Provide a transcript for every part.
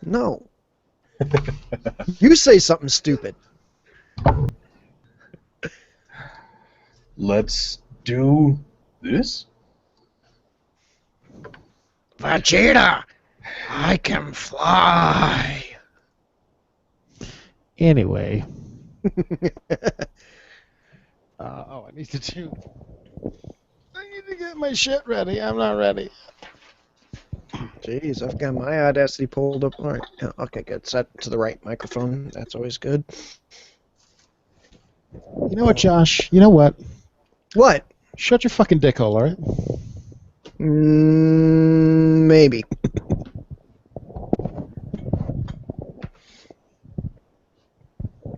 No. You say something stupid. Let's do this? Vegeta, I can fly. Anyway. I need to get my shit ready. I'm not ready. Jeez, I've got my Audacity pulled up. All right. Yeah, okay, good. Set to the right microphone. That's always good. You know what, Josh? You know what? What? Shut your fucking dick hole, alright? Maybe.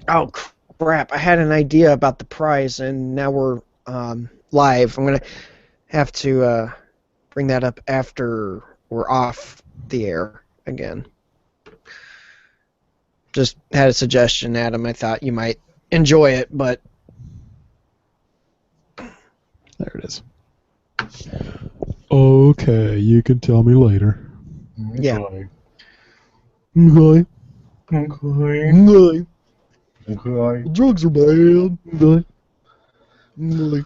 Oh, crap. I had an idea about the prize, and now we're live. I'm going to have to bring that up after we're off the air again. Just had a suggestion, Adam. I thought you might enjoy it, but... There it is. Okay, you can tell me later. Yeah. Okay. Okay. Okay. Okay. Drugs are bad. Okay. You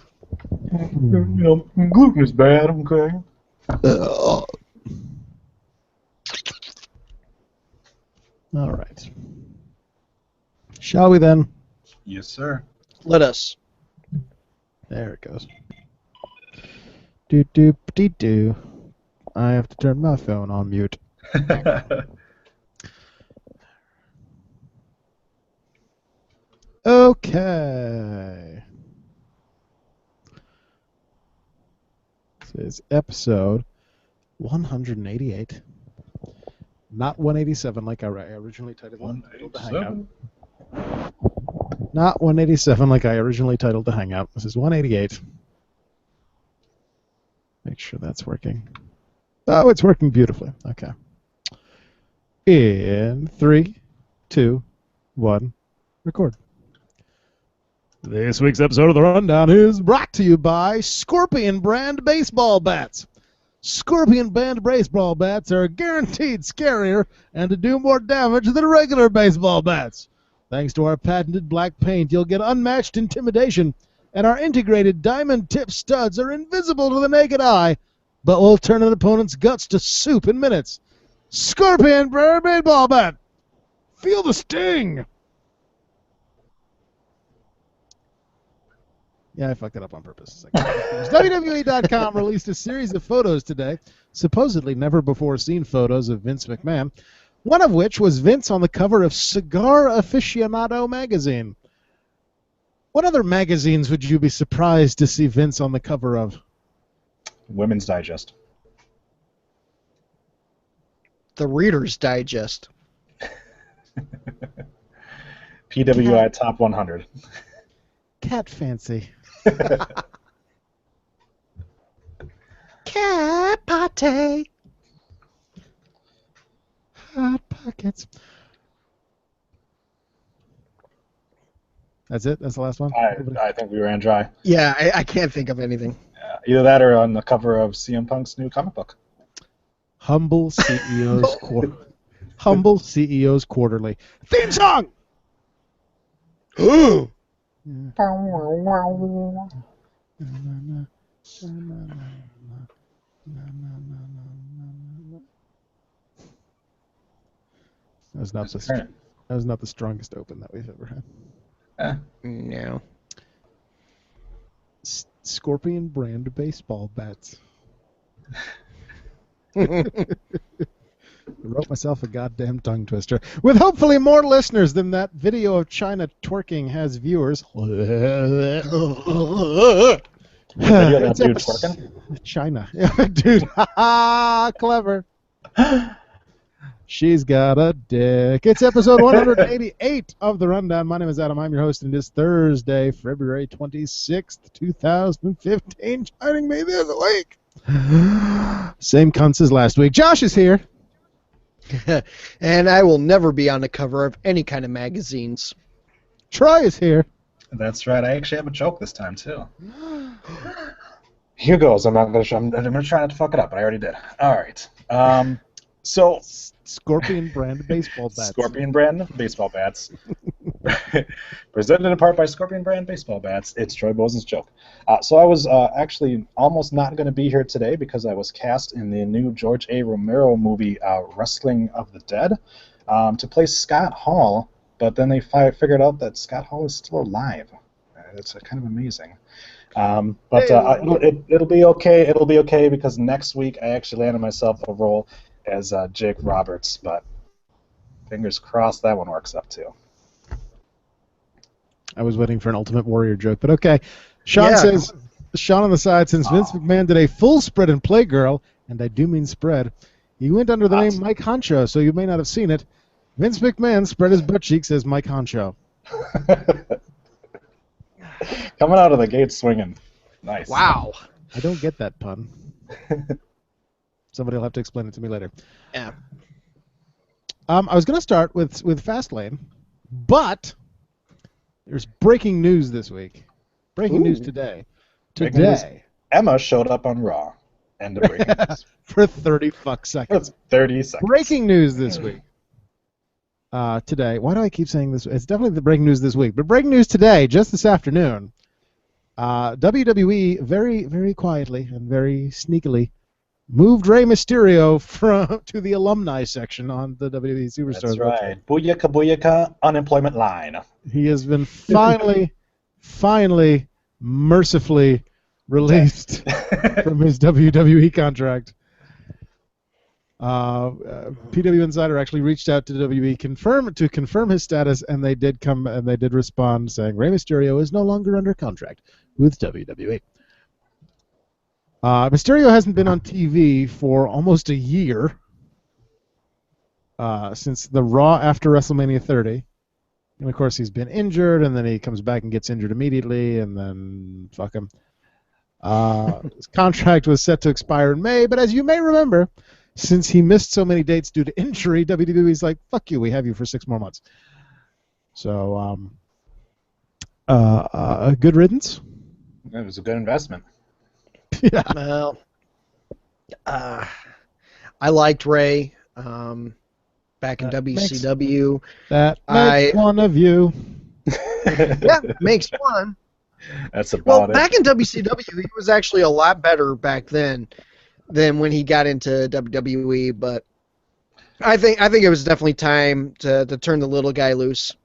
know, gluten is bad, okay? All right. Shall we then? Yes, sir. Let us. There it goes. Do. I have to turn my phone on mute. Okay. This is episode 188. Not 187 like I originally titled the Hangout. Not 187 like I originally titled the Hangout. This is 188. Make sure that's working. Oh, it's working beautifully. Okay. In 3, 2, 1, record. This week's episode of The Rundown is brought to you by Scorpion Brand Baseball Bats. Scorpion Brand Baseball Bats are guaranteed scarier and to do more damage than regular baseball bats. Thanks to our patented black paint, you'll get unmatched intimidation, and our integrated diamond-tip studs are invisible to the naked eye, but will turn an opponent's guts to soup in minutes. Scorpion Brand Baseball Bat. Feel the sting. Yeah, I fucked it up on purpose. WWE.com released a series of photos today, supposedly never-before-seen photos of Vince McMahon, one of which was Vince on the cover of Cigar Aficionado magazine. What other magazines would you be surprised to see Vince on the cover of? Women's Digest. The Reader's Digest. PWI Top 100. Cat Fancy. Cat Party. Hot Pockets. That's it? That's the last one? I think we ran dry. Yeah, I can't think of anything. Either that or on the cover of CM Punk's new comic book. Humble CEO's Humble CEO's Quarterly. Theme song! Ooh! That was not the strongest open that we've ever had. No. Scorpion Brand Baseball Bats. I wrote myself a goddamn tongue twister. With hopefully more listeners than that video of China twerking has viewers. Video of that dude twerking? China. Dude. Ha clever. She's got a dick. It's episode 188 of The Rundown. My name is Adam. I'm your host, and it is Thursday, February 26th, 2015. Joining me this week. Same cunts as last week. Josh is here. And I will never be on the cover of any kind of magazines. Troy is here. That's right. I actually have a joke this time, too. Here goes. I'm gonna try not to fuck it up, but I already did. All right. So, Scorpion brand baseball bats. Scorpion brand baseball bats. Presented in part by Scorpion brand baseball bats. It's Troy Bosen's joke. So I was actually almost not going to be here today because I was cast in the new George A. Romero movie, Wrestling of the Dead, to play Scott Hall. But then they figured out that Scott Hall is still alive. It's kind of amazing. It'll be okay. It'll be okay because next week I actually landed myself a role as Jake Roberts. But fingers crossed that one works out too. I was waiting for an Ultimate Warrior joke, but okay. Sean says, Sean on the side, since Vince McMahon did a full spread in Playgirl, and I do mean spread, he went under the name Mike Honcho, so you may not have seen it. Vince McMahon spread his butt cheeks as Mike Honcho. Coming out of the gate swinging. Nice. Wow. I don't get that pun. Somebody will have to explain it to me later. Yeah. I was going to start with Fastlane, but there's breaking news this week. Breaking news today. Today. Emma showed up on Raw. End of breaking news. For 30 seconds. That's 30 seconds. Breaking news this week. Today. Why do I keep saying this? It's definitely the breaking news this week. But breaking news today, just this afternoon, WWE very, very quietly and very sneakily moved Rey Mysterio to the alumni section on the WWE Superstars. That's right. Booyaka, booyaka, unemployment line. He has been finally, mercifully released from his WWE contract. PW Insider actually reached out to WWE to confirm his status, and they did respond saying Rey Mysterio is no longer under contract with WWE. Mysterio hasn't been on TV for almost a year, since the Raw after WrestleMania 30. And of course, he's been injured, and then he comes back and gets injured immediately, and then fuck him. His contract was set to expire in May, but as you may remember, since he missed so many dates due to injury, WWE's like, fuck you, we have you for 6 more months. So, good riddance. It was a good investment. Yeah. Well, I liked Ray back in WCW. That makes one of you. Yeah, makes one. That's about Well, it. back in WCW, he was actually a lot better back then than when he got into WWE. But I think it was definitely time to turn the little guy loose.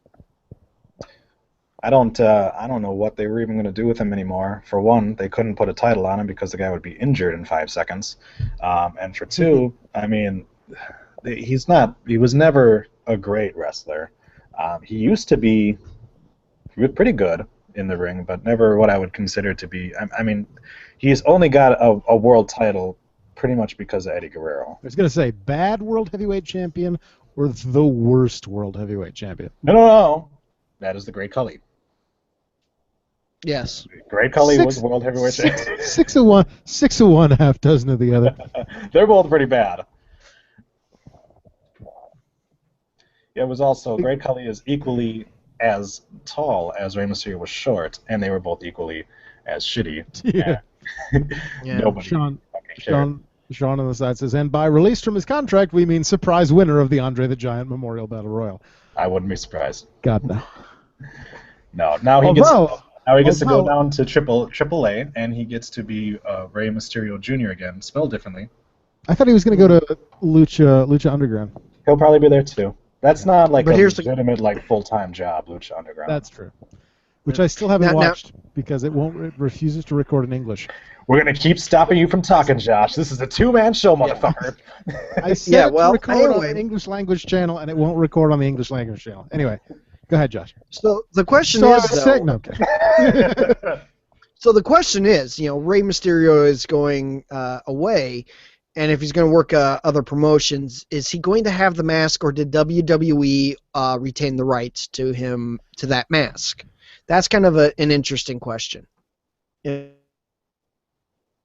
I don't know what they were even going to do with him anymore. For one, they couldn't put a title on him because the guy would be injured in 5 seconds. And for two, I mean, he was never a great wrestler. He used to be pretty good in the ring, but never what I would consider to be. I mean, he's only got a world title pretty much because of Eddie Guerrero. I was going to say, bad World Heavyweight Champion or the worst World Heavyweight Champion? No. That is the Great Khali. Yes. Great Khali was World Heavyweight Champion. 6 of one, half dozen of the other. They're both pretty bad. It was also, Great Khali is equally as tall as Rey Mysterio was short, and they were both equally as shitty. Yeah. Yeah. Nobody Sean cared. on the side says, and by released from his contract, we mean surprise winner of the Andre the Giant Memorial Battle Royal. I wouldn't be surprised. God, no. No, now he gets to go down to Triple A, and he gets to be Rey Mysterio Jr. again, spelled differently. I thought he was going to go to Lucha Underground. He'll probably be there too. That's not like But a here's legitimate full-time job, Lucha Underground. That's true. Which I still haven't Now- watched because it refuses to record in English. We're gonna keep stopping you from talking, Josh. This is a 2-man show, motherfucker. I said Yeah, to well, record on anyway. an English language channel, and it won't record on the English language channel. Anyway, go ahead, Josh. So the question So I is, was though, saying, no, okay. So the question is, Rey Mysterio is going away, and if he's going to work other promotions, is he going to have the mask, or did WWE retain the rights to him to that mask? That's kind of an interesting question.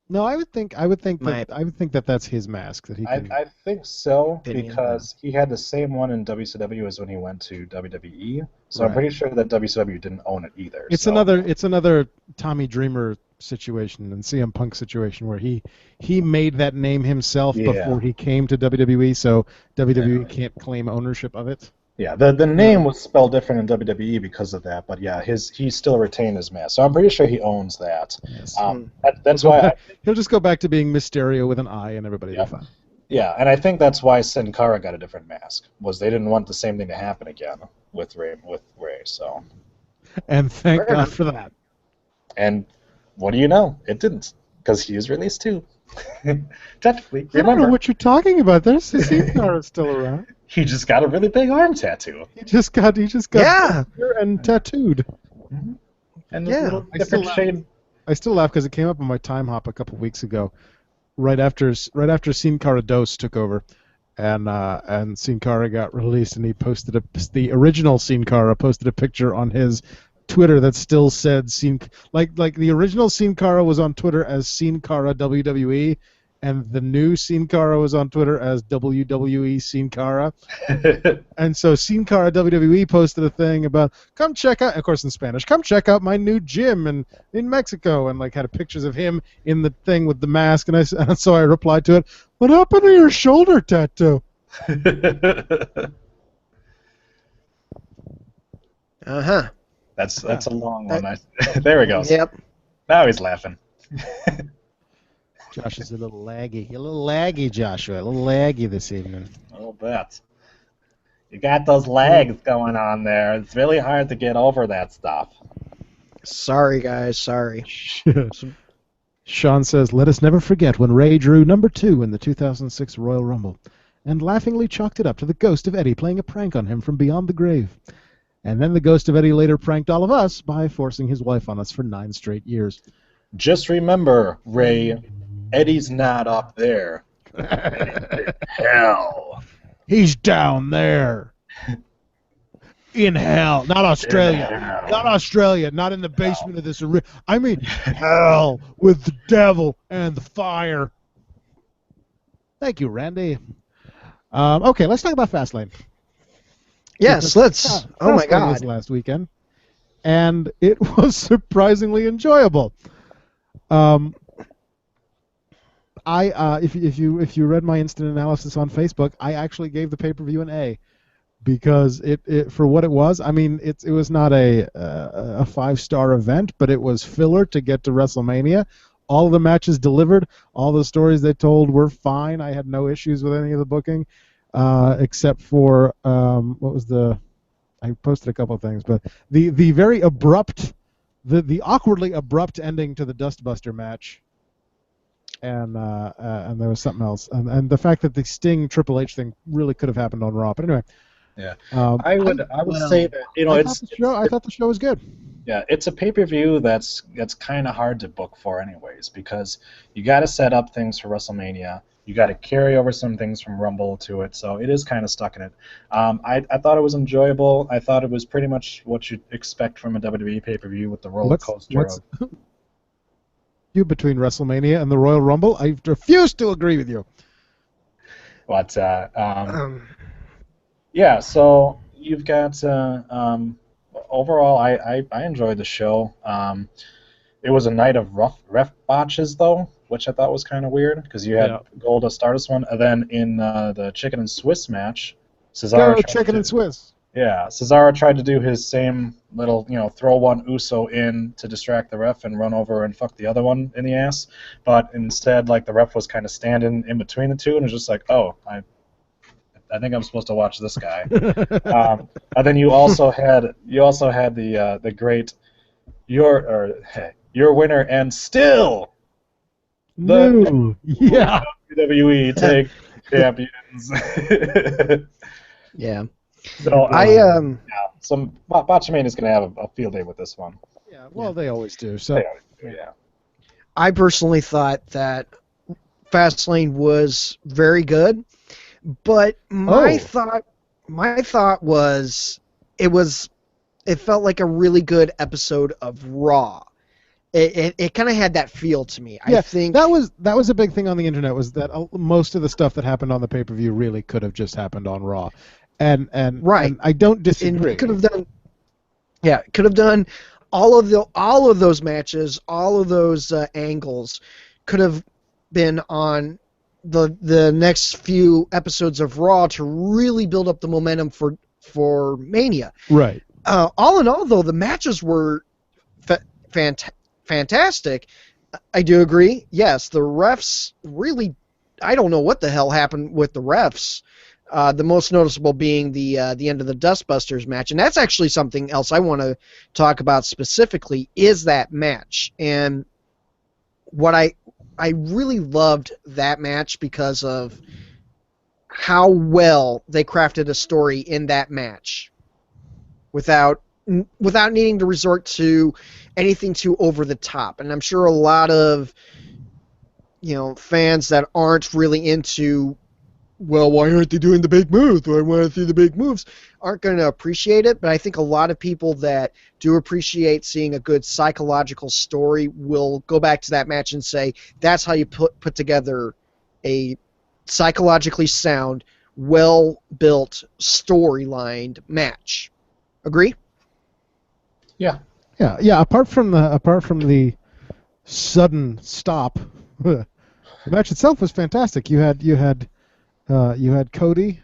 No, I would think that that's his mask that he can. I think so, Opinion. because he had the same one in WCW as when he went to WWE. So I'm Right. pretty sure that WCW didn't own it either. It's so. another Tommy Dreamer situation and CM Punk situation where he made that name himself Yeah. before he came to WWE, so WWE can't claim ownership of it. Yeah, the name was spelled different in WWE because of that, but yeah, he still retained his mask, so I'm pretty sure he owns that. Yes. That's why He'll just go back to being Mysterio with an I, and everybody will be fine. Yeah, and I think that's why Sin Cara got a different mask, was they didn't want the same thing to happen again with Ray. So. And thank God for that. And what do you know? It didn't, because he was released too. Technically, I don't know what you're talking about. There's Sin Cara still around. He just got a really big arm tattoo. He just got and tattooed. Mm-hmm. And Yeah. a little different shade. I still laugh because it came up on my time hop a couple weeks ago, right after Sin Cara Dos took over, and Sin Cara got released, and he posted the original Sin Cara posted a picture on his Twitter that still said like the original Sin Cara was on Twitter as Sin Cara WWE, and the new Sin Cara was on Twitter as WWE Sin Cara. And so Sin Cara WWE posted a thing about, come check out, of course in Spanish, come check out my new gym in Mexico, and like had pictures of him in the thing with the mask, and so I replied to it, what happened to your shoulder tattoo? Uh-huh. That's a long one. There he goes. Yep. Now he's laughing. Josh is a little laggy, Joshua. A little laggy this evening. A little bit. You got those legs going on there. It's really hard to get over that stuff. Sorry, guys. Sorry. Sean says, let us never forget when Ray drew number 2 in the 2006 Royal Rumble, and laughingly chalked it up to the ghost of Eddie playing a prank on him from beyond the grave. And then the ghost of Eddie later pranked all of us by forcing his wife on us for 9 straight years. Just remember, Ray, Eddie's not up there. Hell. He's down there. In hell. Not Australia. Hell. Not Australia. Not in the basement of this arena. I mean, hell with the devil and the fire. Thank you, Randy. Okay, let's talk about Fastlane. Yes, let's. Oh my Fastlane God. was last weekend, and it was surprisingly enjoyable. If you read my instant analysis on Facebook, I actually gave the pay-per-view an A, because it for what it was. I mean, it was not a 5-star event, but it was filler to get to WrestleMania. All of the matches delivered. All the stories they told were fine. I had no issues with any of the booking, except for what was the? I posted a couple of things, but the very abrupt, the awkwardly abrupt ending to the Dustbuster match. And there was something else, and the fact that the Sting Triple H thing really could have happened on Raw. But anyway, yeah, I would say that I thought the show was good. Yeah, it's a pay-per-view that's kind of hard to book for, anyways, because you got to set up things for WrestleMania. You got to carry over some things from Rumble to it, so it is kind of stuck in it. I thought it was enjoyable. I thought it was pretty much what you'd expect from a WWE pay-per-view with the roller coaster. You between WrestleMania and the Royal Rumble, I refuse to agree with you. But yeah, so you've got overall, I enjoyed the show. It was a night of ref botches though, which I thought was kind of weird, because you had Goldust Stardust one, and then in the Chicken and Swiss match, Cesaro Chicken and Swiss. Yeah, Cesaro tried to do his same little, throw one Uso in to distract the ref and run over and fuck the other one in the ass. But instead, like, the ref was kind of standing in between the two, and it was just like, oh, I think I'm supposed to watch this guy. And then you also had the great your winner and still the WWE Tag Champions. Yeah. So some Botchamania is going to have a field day with this one. Yeah, well, they always do. So they always do, yeah. I personally thought that Fastlane was very good, but my thought was it felt like a really good episode of Raw. It kind of had that feel to me. Yeah, I think that was a big thing on the internet, was that most of the stuff that happened on the pay-per-view really could have just happened on Raw. And right. And I don't disagree. It could have done all of those matches, all of those angles could have been on the next few episodes of Raw to really build up the momentum for Mania. Right. All in all, though, the matches were fantastic. I do agree. Yes, the refs really. I don't know what the hell happened with the refs. The most noticeable being the end of the Dustbusters match, and that's actually something else I want to talk about specifically. Is that match, and what I really loved that match because of how well they crafted a story in that match, without needing to resort to anything too over the top. And I'm sure a lot of fans that aren't really into, well, why aren't they doing the big moves? Why want to see the big moves? Aren't going to appreciate it. But I think a lot of people that do appreciate seeing a good psychological story will go back to that match and say that's how you put together a psychologically sound, well-built, storylined match. Agree? Yeah. Yeah. Apart from the sudden stop, the match itself was fantastic. You had Cody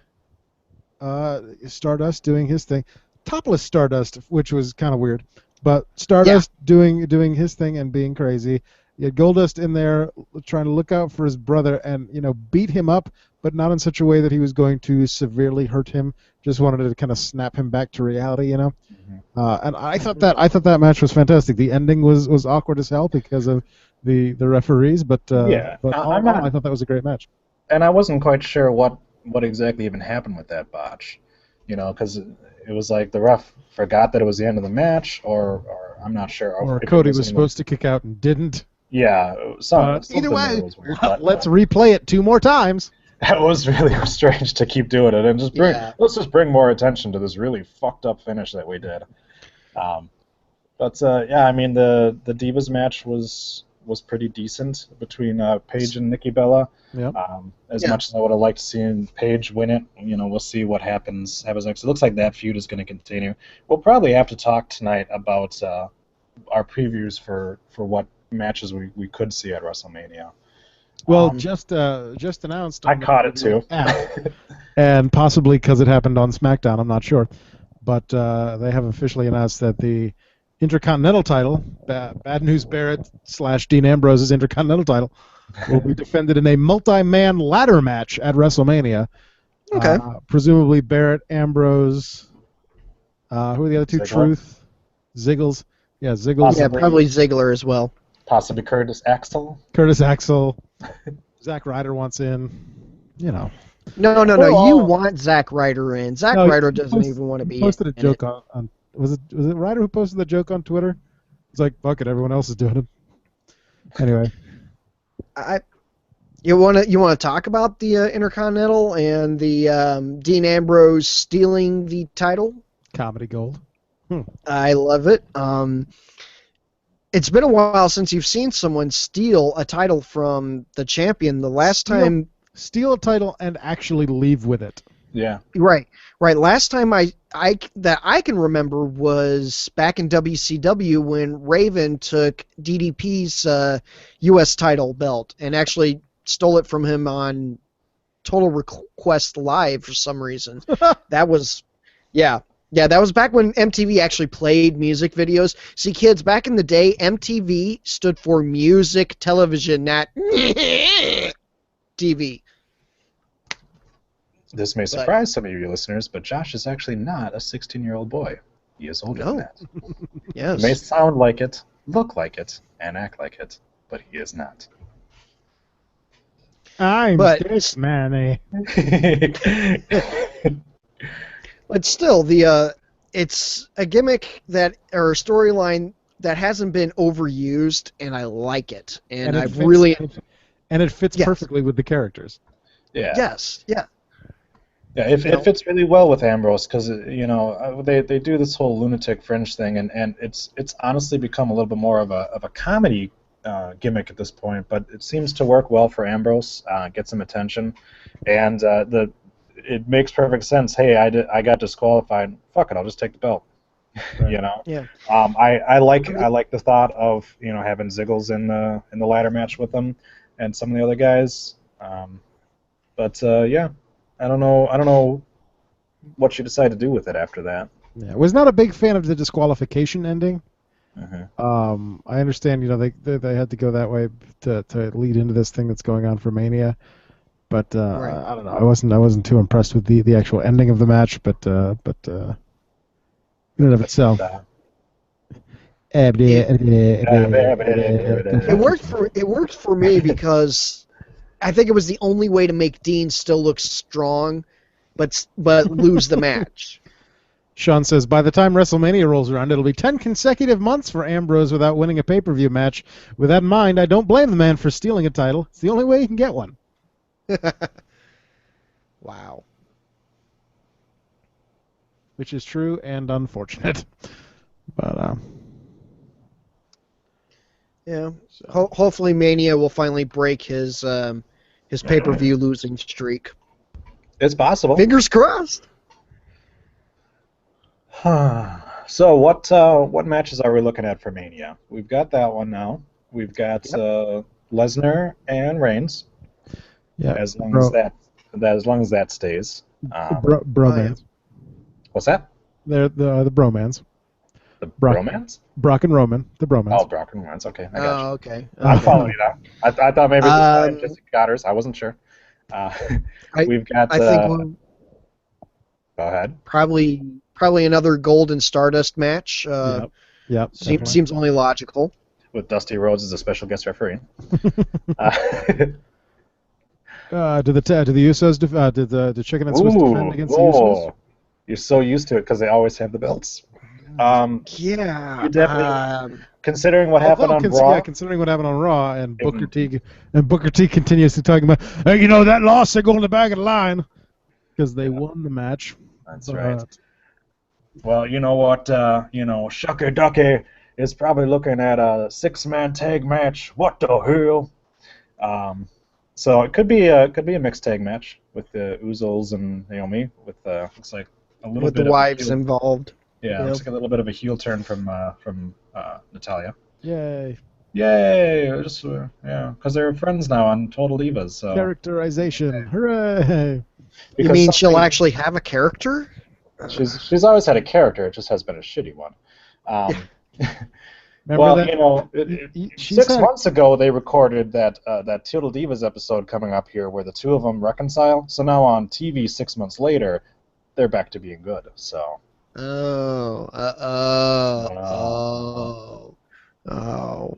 Stardust doing his thing, topless Stardust, which was kind of weird, but Stardust doing his thing and being crazy. You had Goldust in there trying to look out for his brother and beat him up, but not in such a way that he was going to severely hurt him. Just wanted to kind of snap him back to reality, Mm-hmm. And I thought that match was fantastic. The ending was awkward as hell because of the referees, but all in all, I thought that was a great match. And I wasn't quite sure what exactly even happened with that botch, because it was like the ref forgot that it was the end of the match, or I'm not sure. Or Cody was supposed to kick out and didn't. Yeah, either way, was weird, let's replay it 2 more times. That was really strange to keep doing it, and let's just bring more attention to this really fucked up finish that we did. I mean the Divas match was pretty decent between Paige and Nikki Bella. Yep. As much as I would have liked to see Paige win it, we'll see what happens next. It looks like that feud is going to continue. We'll probably have to talk tonight about our previews for what matches we could see at WrestleMania. Well, just announced. I caught it too. And possibly because it happened on SmackDown, I'm not sure. But they have officially announced that the Intercontinental title, Bad News Barrett / Dean Ambrose's Intercontinental title, will be defended in a multi-man ladder match at WrestleMania. Okay. Presumably Barrett, Ambrose, who are the other two? Ziggler. Truth, Ziggles. Yeah, Ziggles. Yeah, probably Ziggler as well. Possibly Curtis Axel. Curtis Axel. Zack Ryder wants in. No. Well, You want Zack Ryder in. Zack Ryder doesn't even want to be in. He posted a joke on was it Ryder who posted the joke on Twitter? It's like, fuck it, everyone else is doing it. Anyway. You want to talk about the Intercontinental and the Dean Ambrose stealing the title? Comedy gold. I love it. It's been a while since you've seen someone steal a title from the champion. The last time... Steal a title and actually leave with it. Yeah. Right. Last time I can remember was back in WCW when Raven took DDP's U.S. title belt and actually stole it from him on Total Request Live for some reason. That was... Yeah, that was back when MTV actually played music videos. See, kids, back in the day, MTV stood for music television, not TV. This may surprise some of you listeners, but Josh is actually not a 16-year-old boy. He is older than that. Yes. He may sound like it, look like it, and act like it, but he is not. I'm Dick Manny. But still, it's a gimmick or a storyline that hasn't been overused, and I like it. And it fits perfectly with the characters. Yeah. Yes. Yeah. Yeah, it fits really well with Ambrose because they do this whole lunatic fringe thing, and it's honestly become a little bit more of a comedy gimmick at this point. But it seems to work well for Ambrose, get some attention, and it makes perfect sense. Hey, I got disqualified. Fuck it, I'll just take the belt. Right. You know, Yeah. I like the thought of having Ziggles in the ladder match with them and some of the other guys. But yeah, I don't know what you decide to do with it after that. Yeah, was not a big fan of the disqualification ending. Uh-huh. I understand, they had to go that way to lead into this thing that's going on for Mania, but Right. I don't know. I wasn't too impressed with the actual ending of the match, but in and of itself. It worked for me because I think it was the only way to make Dean still look strong, but lose the match. Sean says, by the time WrestleMania rolls around, it'll be 10 consecutive months for Ambrose without winning a pay-per-view match. With that in mind, I don't blame the man for stealing a title. It's the only way he can get one. Wow. Which is true and unfortunate. But, yeah. Hopefully Mania will finally break his pay-per-view losing streak. It's possible. Fingers crossed. So what matches are we looking at for Mania? We've got that one now. We've got Lesnar and Reigns. yeah. As long as that stays. Bromance. What's that? They're the bromance. The bromance? Brock and Roman. The bromance. Oh, Brock and Reigns. Okay, I got you. Okay. I'm following you now. I thought maybe it was Jesse Goddard's. I wasn't sure. We've got. I think go ahead. probably another Gold and Stardust match. Yep. Seems only logical. With Dusty Rhodes as a special guest referee. Did the Usos did the Chicken and Swiss defend against the Usos? You're so used to it because they always have the belts. Yeah. You definitely, considering what happened on Raw. Yeah, considering what happened on Raw, and Booker T continues to talk about, hey, that loss, they're going to the back of the line because they won the match. That's right. Well, you know what? Shucky Ducky is probably looking at a 6-man tag match. What the hell? So it could be a mixed tag match with the Usos and Naomi, with looks like a little with bit the of wives involved. Yeah, looks like a little bit of a heel turn from Natalia. Yay! Just because they're friends now on Total Divas. So characterization, hooray! You mean she'll actually have a character? She's always had a character. It just has been a shitty one. Well, 6 months ago they recorded that Total Divas episode coming up here where the two of them reconcile. So now on TV 6 months later, they're back to being good. So. Oh,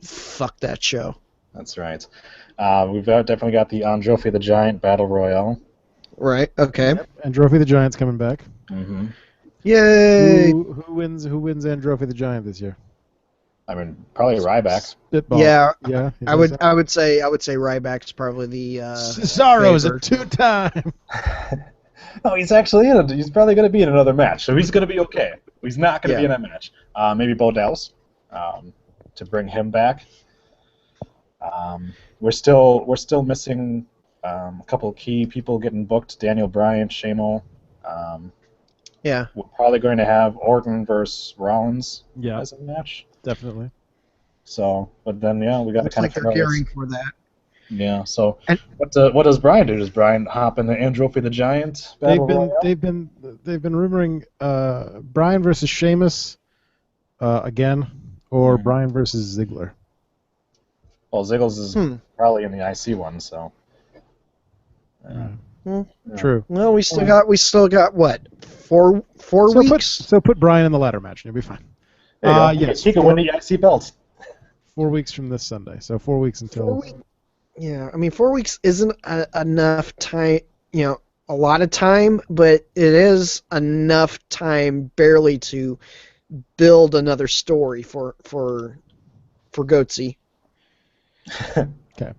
fuck that show. That's right. We've definitely got the Androfi the Giant Battle Royale. Right, okay. Yep. Androfi the Giant's coming back. Mm-hmm. Yay! Who wins Androfi the Giant this year? I mean, probably Ryback. Spitball. Yeah. I would say Ryback's probably the Cesaro's a 2-time. No, he's actually in it. He's probably going to be in another match, so he's going to be okay. He's not going to be in that match. Maybe Bo Dallas to bring him back. We're still missing a couple of key people getting booked. Daniel Bryan, Shamo. Yeah. We're probably going to have Orton versus Rollins as a match. Definitely. So, but then we got to kind of they're gearing for that. Yeah. So, what does Brian do? Does Brian hop in the Androfi the Giant? They've been rumoring Brian versus Sheamus again, or Brian versus Ziggler. Well, Ziggles is probably in the IC one, so. True. Well, we still got what? Four weeks. So put Brian in the ladder match, and you'll be fine. Yes, he can win the IC belt. 4 weeks from this Sunday, so 4 weeks until. Yeah, I mean 4 weeks isn't enough time. A lot of time, but it is enough time barely to build another story for Goatsy. Okay.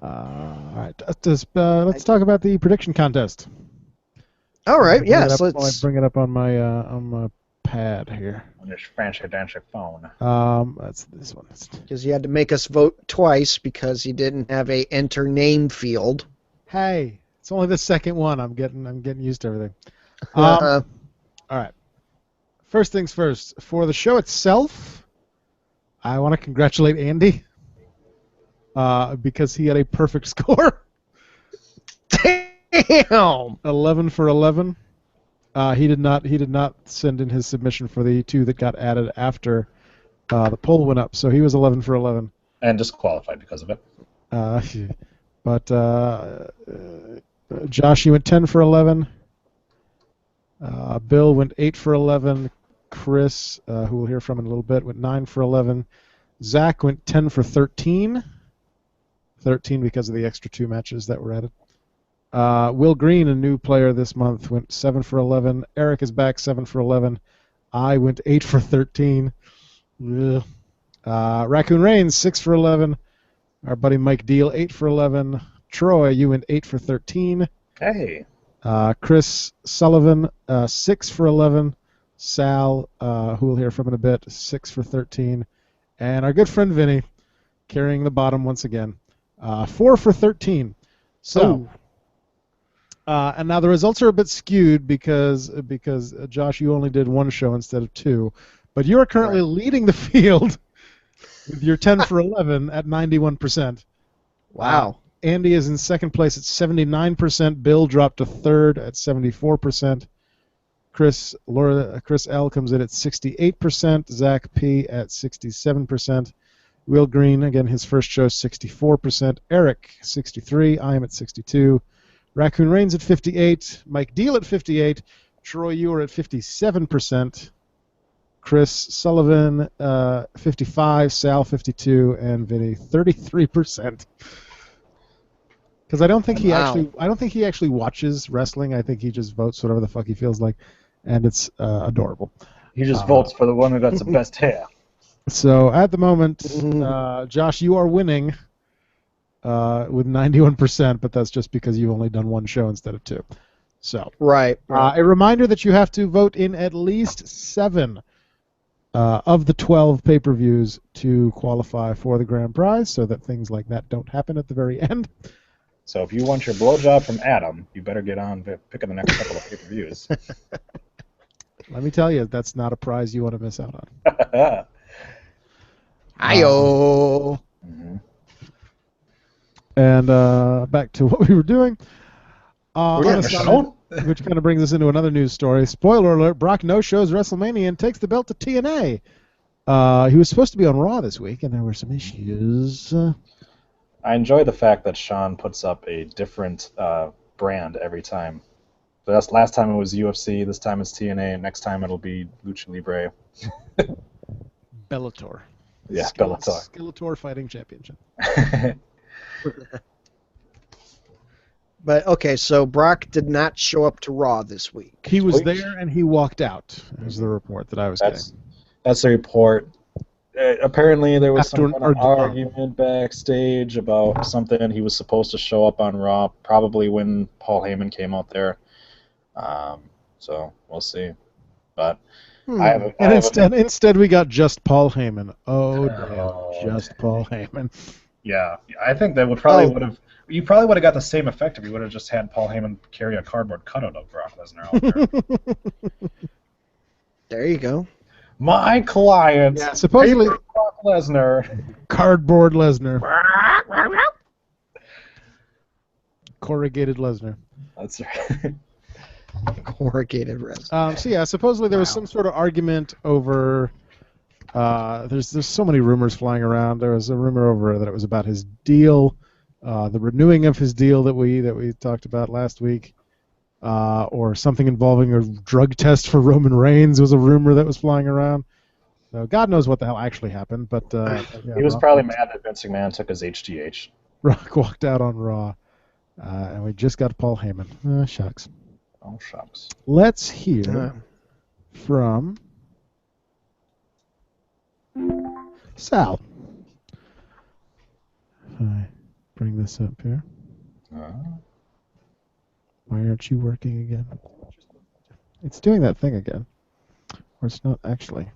All right. Let's talk about the prediction contest. All right. Yes. Let's bring it up on my pad here. On this fancy dancy phone. That's this one. Because you had to make us vote twice because you didn't have a enter name field. Hey, it's only the second one. I'm getting used to everything. All right. First things first. For the show itself, I want to congratulate Andy because he had a perfect score. Damn. 11 for 11. He did not send in his submission for the 2 that got added after the poll went up, so he was 11 for 11. And disqualified because of it. But Josh, you went 10 for 11. Bill went 8 for 11. Chris, who we'll hear from in a little bit, went 9 for 11. Zach went 10 for 13. 13 because of the extra 2 matches that were added. Will Green, a new player this month, went 7 for 11. Eric is back 7 for 11. I went 8 for 13. Ugh. Raccoon Reigns 6 for 11. Our buddy Mike Deal 8 for 11. Troy, you went 8 for 13. Hey. Chris Sullivan 6 for 11. Sal, who we'll hear from in a bit, 6 for 13. And our good friend Vinny, carrying the bottom once again, 4 for 13. So, and now the results are a bit skewed because Josh, you only did 1 show instead of 2, but you are currently leading the field with your 10 for 11 at 91%. Wow. Andy is in second place at 79%. Bill dropped to third at 74%. Chris L comes in at 68%. Zach P at 67%. Will Green, again, his first show, 64%. Eric, 63%. I am at 62%. Raccoon Reigns at 58%. Mike Deal at 58%. Troy, you are at 57%. Chris Sullivan, 55%. Sal, 52%. And Vinny, 33%. Because I don't think he actually watches wrestling. I think he just votes whatever the fuck he feels like, and it's adorable. He just votes for the one who got the best hair. So at the moment, Josh, you are winning with 91%, but that's just because you've only done 1 show instead of 2. So Right. A reminder that you have to vote in at least 7 of the 12 pay-per-views to qualify for the grand prize, so that things like that don't happen at the very end. So if you want your blowjob from Adam, you better get on picking the next couple of pay-per-views. Let me tell you, that's not a prize you want to miss out on. Ayo. And back to what we were doing. We're getting a show? Which kind of brings us into another news story. Spoiler alert, Brock no-shows WrestleMania and takes the belt to TNA. He was supposed to be on Raw this week, and there were some issues. I enjoy the fact that Sean puts up a different brand every time. So that's last time it was UFC, this time it's TNA, and next time it'll be Lucha Libre. Bellator. Yeah, Bellator. Skeletor Fighting Championship. But, okay, so Brock did not show up to Raw this week. He was there and he walked out, is the report that I was getting. That's the report. Apparently there was After some kind of argument backstage about something. He was supposed to show up on Raw, probably when Paul Heyman came out there. So we'll see. But instead we got just Paul Heyman. Oh, damn, just Paul Heyman. Yeah, I think that would have. You probably would have got the same effect if you would have just had Paul Heyman carry a cardboard cutout of Brock Lesnar out there. There you go. My client, supposedly Brock Lesnar. Cardboard Lesnar. Corrugated Lesnar. That's right. Corrugated wrestling. So supposedly there was some sort of argument over. There's so many rumors flying around. There was a rumor over that it was about his deal, the renewing of his deal that we talked about last week, or something involving a drug test for Roman Reigns was a rumor that was flying around. So God knows what the hell actually happened, but he was probably mad that Vince McMahon took his HGH. Rock walked out on Raw, and we just got Paul Heyman. Shucks. Oh shucks. Let's hear from Sal. If I bring this up here. Why aren't you working again? It's doing that thing again. Or it's not actually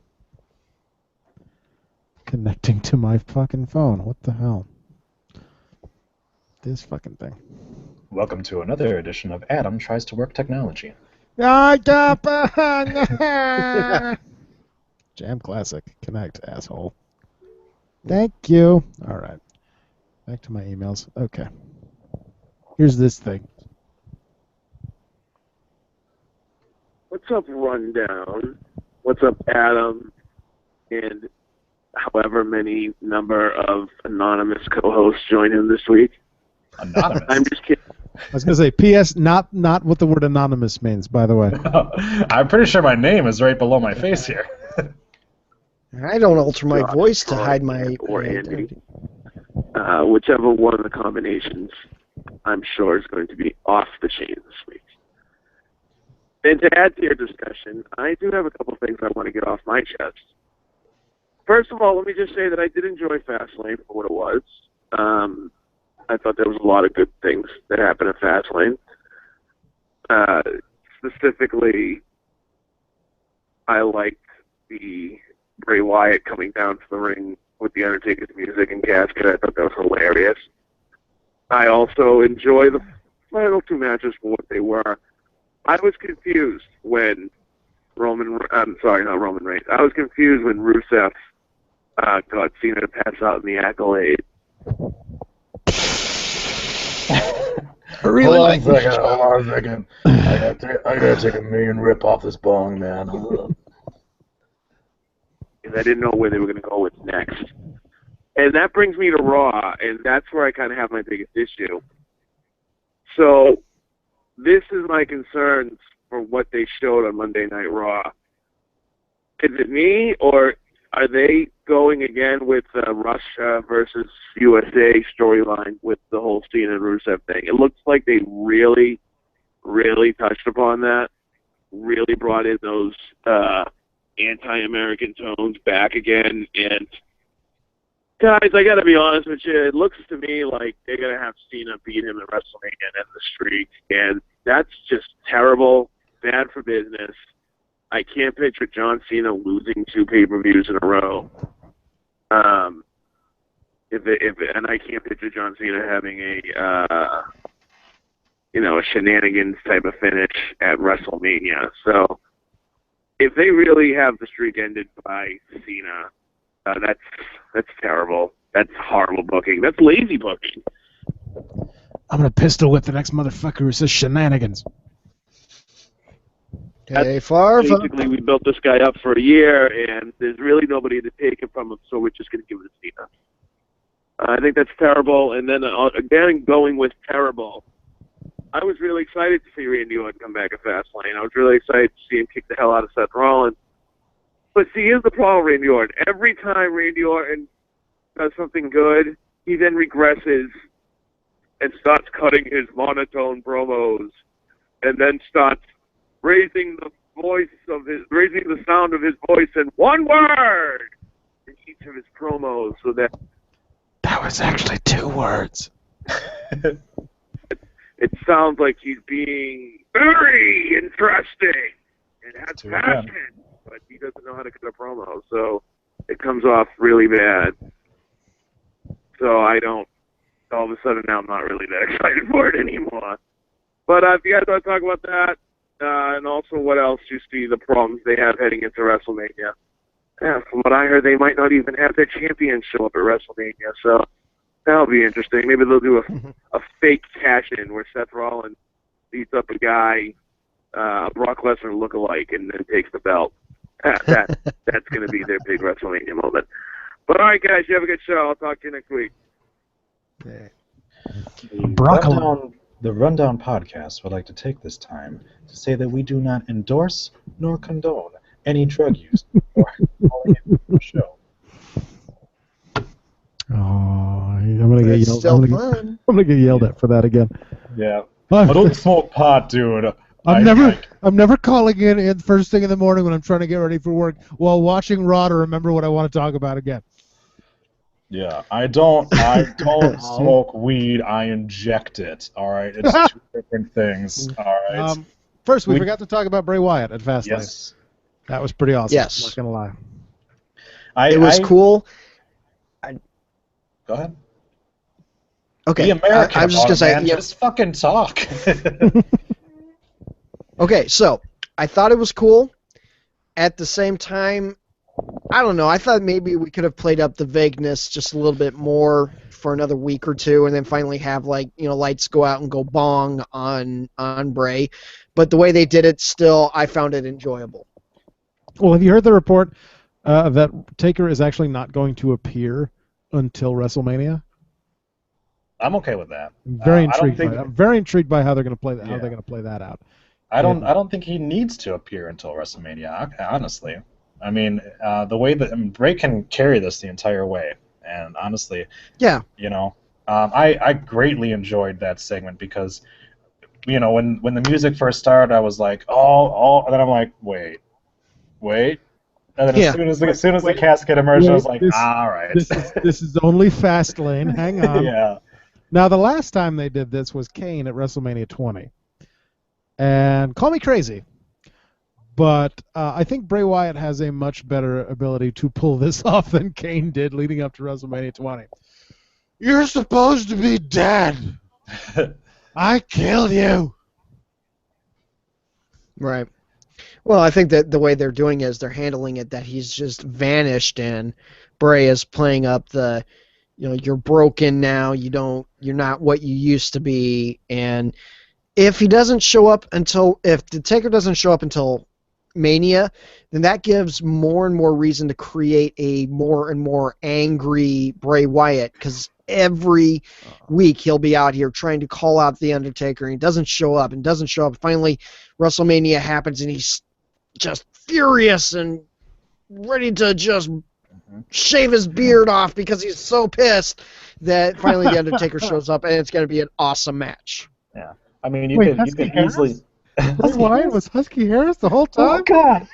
connecting to my fucking phone. What the hell? This fucking thing. Welcome to another edition of Adam Tries to Work Technology. Jam Classic. Connect, asshole. Thank you. All right. Back to my emails. Okay. Here's this thing. What's up, Rundown? What's up, Adam? And however many number of anonymous co-hosts join him this week. Anonymous? I'm just kidding. I was going to say, P.S., not what the word anonymous means, by the way. I'm pretty sure my name is right below my face here. I don't alter my Josh, voice to Troy, hide my or Andy. identity. Whichever one of the combinations, I'm sure is going to be off the chain this week. And to add to your discussion, I do have a couple things I want to get off my chest. First of all, let me just say that I did enjoy Fastlane for what it was. I thought there was a lot of good things that happened at Fastlane. Specifically, I liked the Bray Wyatt coming down to the ring with the Undertaker's music and casket. I thought that was hilarious. I also enjoy the final two matches for what they were. I was confused when not Roman Reigns. I was confused when Rusev got Cena to pass out in the Accolade. Really? Hold on a second. I gotta take a million rip off this bong, man. And I didn't know where they were going to go with next. And that brings me to Raw, and that's where I kind of have my biggest issue. So, this is my concerns for what they showed on Monday Night Raw. Is it me, or are they going again with Russia versus USA storyline with the whole Cena and Rusev thing? It looks like they really, really touched upon that, really brought in those anti-American tones back again. And, guys, I got to be honest with you, it looks to me like they're going to have Cena beat him at WrestleMania and end the streak. And that's just terrible, bad for business. I can't picture John Cena losing 2 pay-per-views in a row. And I can't picture John Cena having a shenanigans type of finish at WrestleMania. So if they really have the streak ended by Cena, that's terrible. That's horrible booking. That's lazy booking. I'm going to pistol whip the next motherfucker who says shenanigans. Okay, Farva. Basically, we built this guy up for a year, and there's really nobody to take it from him, so we're just going to give it to Cena. I think that's terrible. And then, again, going with terrible, I was really excited to see Randy Orton come back at Fastlane. I was really excited to see him kick the hell out of Seth Rollins. But see, here's the problem with Randy Orton. Every time Randy Orton does something good, he then regresses and starts cutting his monotone promos, and then starts raising the sound of his voice in one word in each of his promos, so that was actually 2 words. it sounds like he's being very interesting and has passion, but he doesn't know how to cut a promo, so it comes off really bad. So all of a sudden now I'm not really that excited for it anymore. But if you guys want to talk about that, and also what else you see the problems they have heading into WrestleMania. Yeah, from what I heard, they might not even have their champion show up at WrestleMania, so that'll be interesting. Maybe they'll do a fake cash-in where Seth Rollins beats up a guy, Brock Lesnar look-alike, and then takes the belt. That's going to be their big WrestleMania moment. But all right, guys, you have a good show. I'll talk to you next week. The Rundown Podcast would like to take this time to say that we do not endorse nor condone any drug use or calling it a show. Oh, I'm gonna get yelled. Still I'm gonna get yelled at for that again. Yeah, I don't smoke pot, dude. I'm never calling in first thing in the morning when I'm trying to get ready for work while watching Raw to remember what I want to talk about again. Yeah, I don't smoke weed. I inject it. All right, it's 2 different things. All right. First, we forgot to talk about Bray Wyatt at Fastlane. Yes. That was pretty awesome. Yes. I'm not gonna lie. It was cool. Go ahead. Okay. Be American. I was just gonna say, just fucking talk. Okay, so I thought it was cool. At the same time, I don't know. I thought maybe we could have played up the vagueness just a little bit more for another week or two, and then finally have lights go out and go bong on Bray. But the way they did it, still, I found it enjoyable. Well, have you heard the report that Taker is actually not going to appear until WrestleMania? I'm okay with that. I'm very intrigued think, by that. I'm very intrigued by how they're going to play that. Yeah. How they're going to play that out. I don't think he needs to appear until WrestleMania. Honestly, I mean, the way that Bray can carry this the entire way, and honestly, yeah, I greatly enjoyed that segment because, when the music first started, I was like, and then I'm like, wait, and then as soon as the casket emerged, I was like, all right, this is only Fastlane. Hang on. Yeah. Now the last time they did this was Kane at WrestleMania 20. And call me crazy, but I think Bray Wyatt has a much better ability to pull this off than Kane did leading up to WrestleMania 20. You're supposed to be dead. I killed you. Right. Well, I think that the way they're doing it is they're handling it that he's just vanished, and Bray is playing up the, you're broken now. You're not what you used to be, and if the Taker doesn't show up until Mania, then that gives more and more reason to create a more and more angry Bray Wyatt, because every week he'll be out here trying to call out The Undertaker, and he doesn't show up. Finally, WrestleMania happens, and he's just furious and ready to just shave his beard off because he's so pissed that finally The Undertaker shows up, and it's going to be an awesome match. Yeah. I mean, you could easily. Bray Wyatt was Husky Harris the whole time? Oh, God.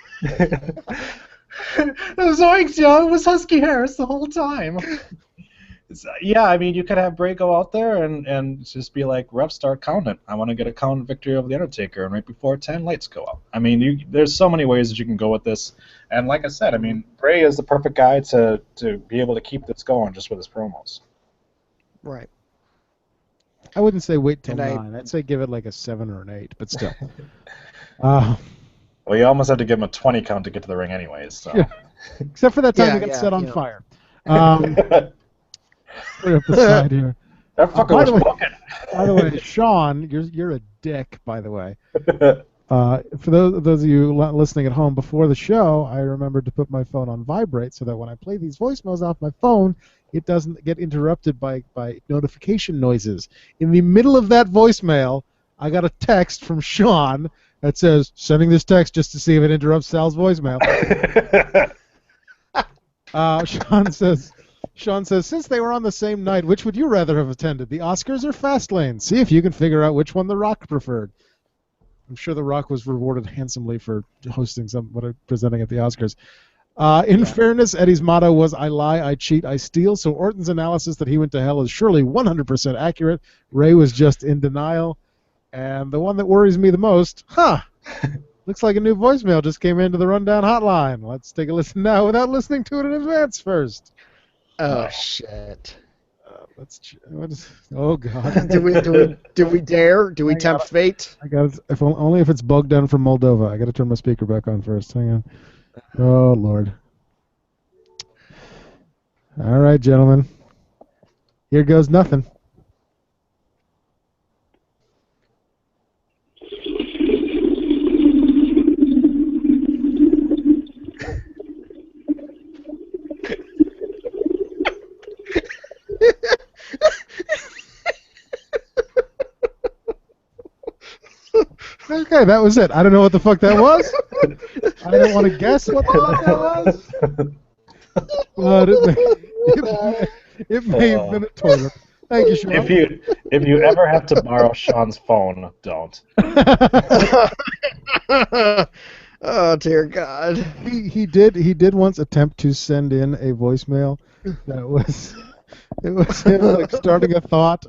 Zoinks, it was Husky Harris the whole time. Yeah, I mean, you could have Bray go out there and just be like, ref, start counting. I want to get a count victory over The Undertaker, and right before 10, lights go up. I mean, there's so many ways that you can go with this. And like I said, I mean, Bray is the perfect guy to be able to keep this going just with his promos. Right. I wouldn't say wait till 9. I'd say give it like a 7 or an 8, but still. Well, you almost have to give him a 20 count to get to the ring anyways. So. Yeah. Except for that time he got set on fire. Put up the side here. That fucker was broken. By the way, Sean, you're a dick, by the way. For those of you listening at home, before the show, I remembered to put my phone on vibrate so that when I play these voicemails off my phone, it doesn't get interrupted by notification noises. In the middle of that voicemail, I got a text from Sean that says, sending this text just to see if it interrupts Sal's voicemail. Sean says, since they were on the same night, which would you rather have attended, the Oscars or Fastlane? See if you can figure out which one The Rock preferred. I'm sure The Rock was rewarded handsomely for hosting presenting at the Oscars. In fairness, Eddie's motto was, I lie, I cheat, I steal, so Orton's analysis that he went to hell is surely 100% accurate. Ray was just in denial. And the one that worries me the most, looks like a new voicemail just came into the Rundown hotline. Let's take a listen now without listening to it in advance first. Oh, shit. Oh, God. Do we dare? Do we tempt fate? Only if it's Bogdan from Moldova. I got to turn my speaker back on first. Hang on. Oh, Lord. All right, gentlemen. Here goes nothing. Okay, that was it. I don't know what the fuck that was. I don't want to guess what the fuck that was. But it may have been a toilet. Thank you, Sean. If you ever have to borrow Sean's phone, don't. Oh dear God. He did once attempt to send in a voicemail that was him like starting a thought,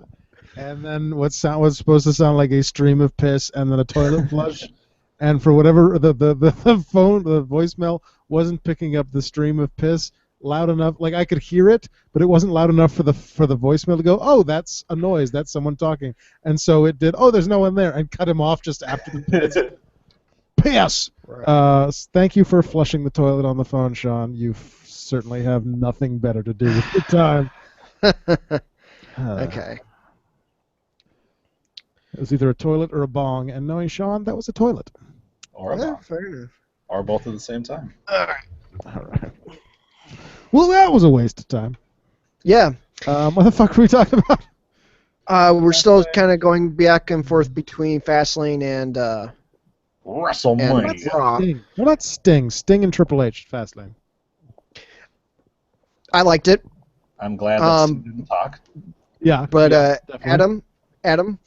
and then what was supposed to sound like a stream of piss, and then a toilet flush, and for whatever the voicemail wasn't picking up the stream of piss loud enough. Like I could hear it, but it wasn't loud enough for the voicemail to go, oh, that's a noise, that's someone talking, and so it did. Oh, there's no one there, and cut him off just after the piss. P.S. Thank you for flushing the toilet on the phone, Sean. You certainly have nothing better to do with your time. Okay. It was either a toilet or a bong, and knowing Sean, that was a toilet. Or a Yeah, bomb. fair enough. Or both at the same time. All right. All right. Well, that was a waste of time. Yeah. What the fuck were we talking about? We're still kind of going back and forth between Fastlane and WrestleMania. Raw. Sting. What about Sting? Sting and Triple H, Fastlane. I liked it, I'm glad that Steve didn't talk. Yeah. but yeah, definitely. Adam,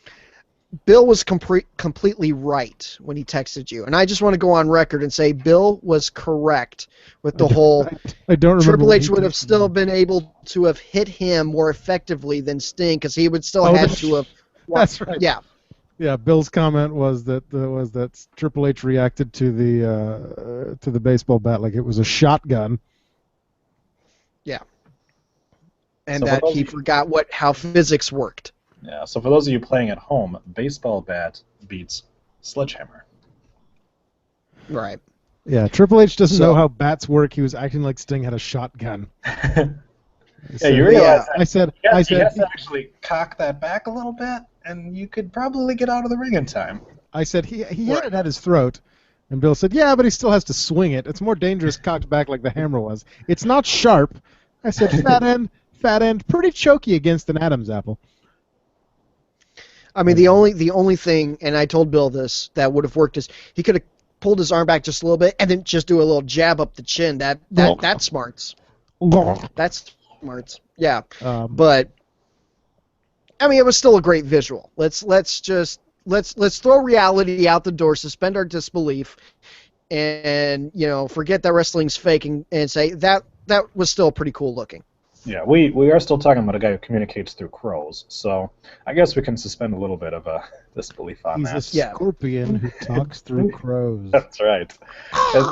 Bill was completely right when he texted you, and I just want to go on record and say Bill was correct with the whole. I don't remember. Triple what H he would have texted still me. been able to have hit him more effectively than Sting, because he would still Oh, have that's- to have. That's right. Yeah. Yeah, Bill's comment was that Triple H reacted to the baseball bat like it was a shotgun. And So for that those he of you- forgot how physics worked. Yeah, so for those of you playing at home, baseball bat beats sledgehammer. Right. Yeah, Triple H doesn't So- know how bats work. He was acting like Sting had a shotgun. Yeah, said- you realize I said, you I have said, to actually cock that back a little bit, and you could probably get out of the ring in time. I said he had it at his throat, and Bill said, yeah, but he still has to swing it. It's more dangerous cocked back like the hammer was. It's not sharp. I said, fat end, pretty choky against an Adam's apple. I mean, the only thing, and I told Bill this, that would have worked is he could have pulled his arm back just a little bit and then just do a little jab up the chin. That's smarts. That's smarts. Yeah. But I mean, it was still a great visual. Let's throw reality out the door, suspend our disbelief, and forget that wrestling's fake and say that was still pretty cool looking. Yeah, we are still talking about a guy who communicates through crows, so I guess we can suspend a little bit of disbelief on He's a that. scorpion who talks through crows. That's right.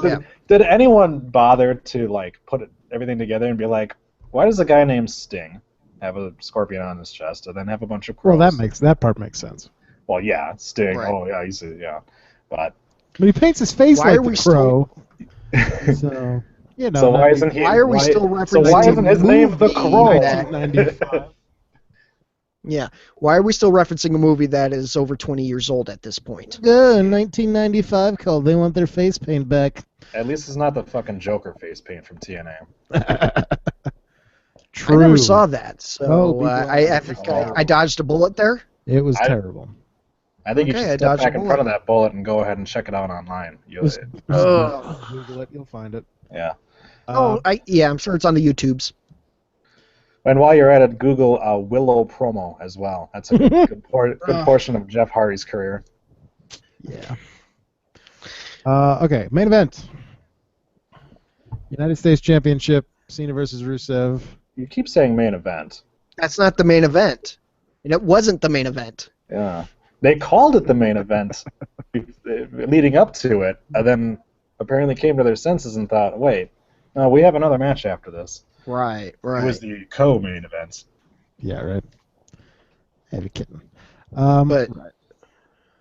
Yeah. Did anyone bother to put everything together and be like, why does a guy named Sting have a scorpion on his chest and then have a bunch of crows? Well, that part makes sense. Well, yeah, Sting. Right. Oh, yeah, but But he paints his face Why like are we the crow. So, so why isn't he? Why are we still referencing So why isn't his name the movie Crow? that- 1995. Yeah. Why are we still referencing a movie that is over 20 years old at this point? In 1995 called They Want Their Face Paint Back. At least it's not the fucking Joker face paint from TNA. True. I never saw that, so Oh, I think I dodged a bullet there. It was terrible. I think you Okay, I should step dodged a back in front of bullet. that bullet and go ahead and check it out online. Just Ugh. Google it, you'll find it. Yeah. I'm sure it's on the YouTubes. And while you're at it, Google Willow promo as well. That's a good portion of Jeff Hardy's career. Yeah. Okay, main event. United States Championship, Cena versus Rusev. You keep saying main event. That's not the main event. And it wasn't the main event. Yeah. They called it the main event leading up to it, and then apparently came to their senses and thought, wait, no, we have another match after this. Right. It was the co-main event. Yeah, right. Heavy kitten. But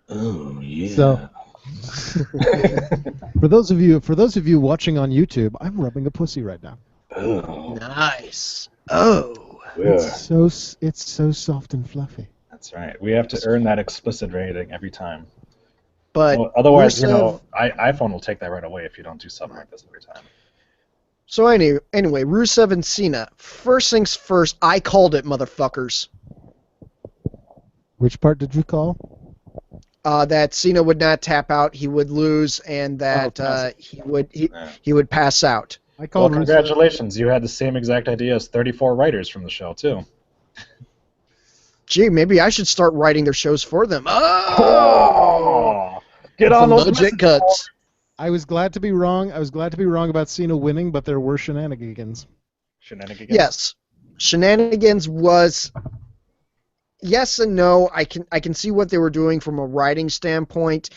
Oh, yeah. So, for those of you watching on YouTube, I'm rubbing a pussy right now. Oh, nice. Oh. yeah. It's so soft and fluffy. That's right. We have to earn that explicit rating every time. But Well, otherwise, Rusev, iPhone will take that right away if you don't do something like this every time. So anyway, Rusev and Cena. First things first, I called it, motherfuckers. Which part did you call? That Cena would not tap out, he would lose, and that he would pass out. I Well, called Rusev. congratulations. You had the same exact idea as 34 writers from the show, too. Gee, maybe I should start writing their shows for them. Oh! Get on those legit cuts. I was glad to be wrong. I was glad to be wrong about Cena winning, but there were shenanigans. Shenanigans. Yes, shenanigans was yes and no. I can see what they were doing from a writing standpoint,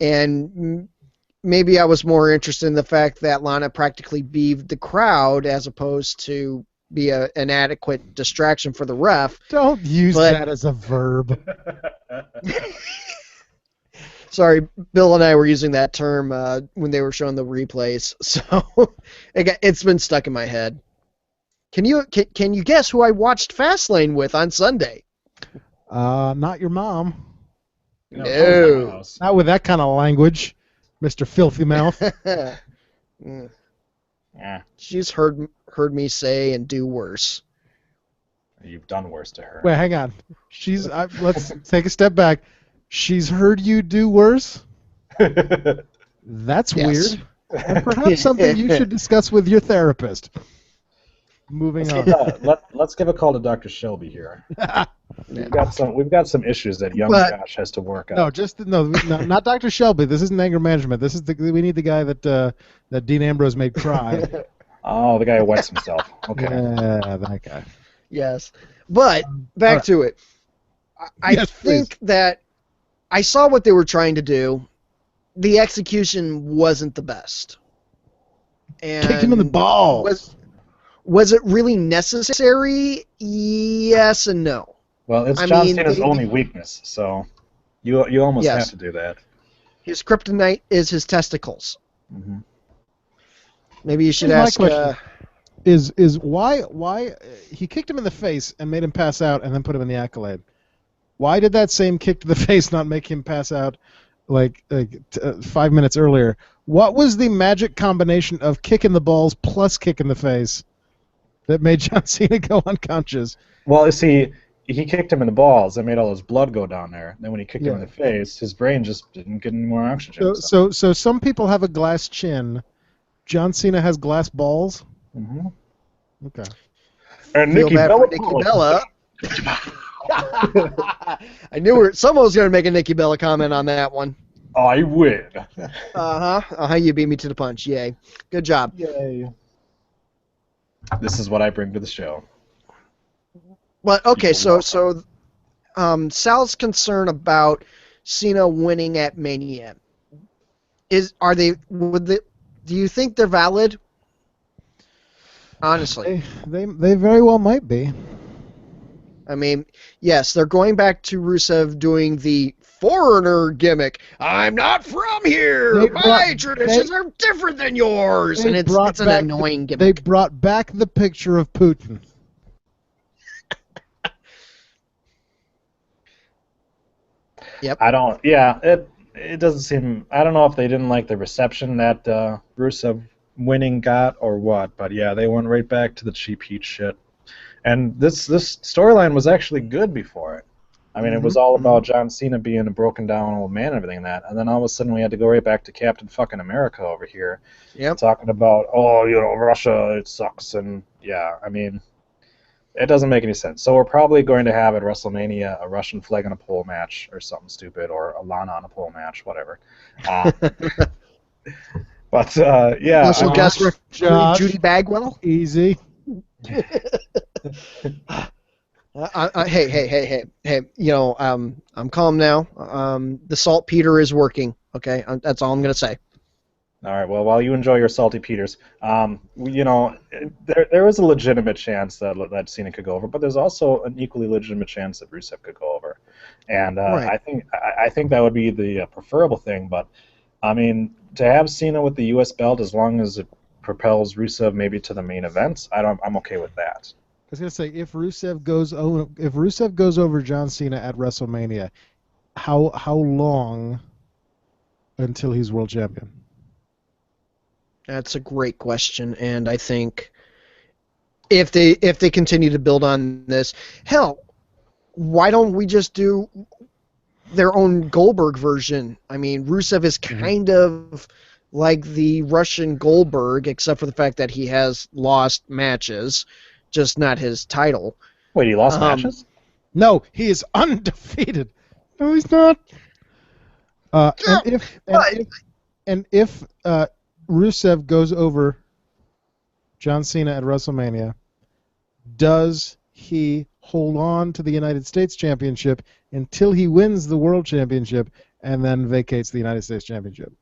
and maybe I was more interested in the fact that Lana practically beaved the crowd as opposed to be an adequate distraction for the ref. Don't use But- that as a verb. Sorry, Bill and I were using that term when they were showing the replays, so it's been stuck in my head. Can you guess who I watched Fastlane with on Sunday? Not your mom. No. Not with that kind of language, Mr. Filthy Mouth. Yeah. She's heard me say and do worse. You've done worse to her. Wait, hang on. Let's take a step back. She's heard you do worse? That's weird. And perhaps something you should discuss with your therapist. Moving on. Let's give a call to Dr. Shelby here. We've got some issues that young Josh has to work out. No, not Dr. Shelby. This isn't anger management. This is we need the guy that Dean Ambrose made cry. Oh, the guy who wets himself. Okay. Yeah, that guy. Yes, but back to it. I think that I saw what they were trying to do. The execution wasn't the best. And kicked him in the balls. Was it really necessary? Yes and no. Well, it's John Cena's only weakness, so you almost have to do that. His kryptonite is his testicles. Mm-hmm. Maybe you should ask. My question is why he kicked him in the face and made him pass out and then put him in the accolade? Why did that same kick to the face not make him pass out like 5 minutes earlier? What was the magic combination of kick in the balls plus kick in the face that made John Cena go unconscious? Well, you see, he kicked him in the balls and made all his blood go down there. Then when he kicked him in the face, his brain just didn't get any more oxygen. So some people have a glass chin. John Cena has glass balls? Mm-hmm. Okay. And Nikki Bella. I knew someone was going to make a Nikki Bella comment on that one. I win. You beat me to the punch. Yay. Good job. Yay. This is what I bring to the show. But okay, so Sal's concern about Cena winning at Mania do you think they're valid? Honestly, they very well might be. I mean, yes, they're going back to Rusev doing the foreigner gimmick. I'm not from here. My traditions are different than yours, and it's an annoying gimmick. They brought back the picture of Putin. Yep. It doesn't seem. I don't know if they didn't like the reception that Rusev winning got or what, but yeah, they went right back to the cheap heat shit. And this storyline was actually good before it. I mean, it was all about John Cena being a broken down old man and everything that. And then all of a sudden we had to go right back to Captain fucking America over here. Yep. Talking about, Russia, it sucks. And yeah, I mean, it doesn't make any sense. So we're probably going to have at WrestleMania a Russian flag on a pole match or something stupid, or a Lana on a pole match, whatever. But yeah. Special guest referee Judy Bagwell. Easy. Hey! I'm calm now. The saltpeter is working. Okay, that's all I'm gonna say. All right. Well, while you enjoy your salty Peters, there is a legitimate chance that Cena could go over, but there's also an equally legitimate chance that Rusev could go over, and right. I think that would be the preferable thing. But I mean, to have Cena with the U.S. belt, as long as it propels Rusev maybe to the main event, I'm okay with that. I was gonna say, if Rusev goes over John Cena at WrestleMania, how long until he's world champion? That's a great question, and I think if they continue to build on this, hell, why don't we just do their own Goldberg version? I mean, Rusev is kind of like the Russian Goldberg, except for the fact that he has lost matches, just not his title. Wait, he lost matches? No, he is undefeated. No, he's not. And if Rusev goes over John Cena at WrestleMania, does he hold on to the United States Championship until he wins the World Championship and then vacates the United States Championship?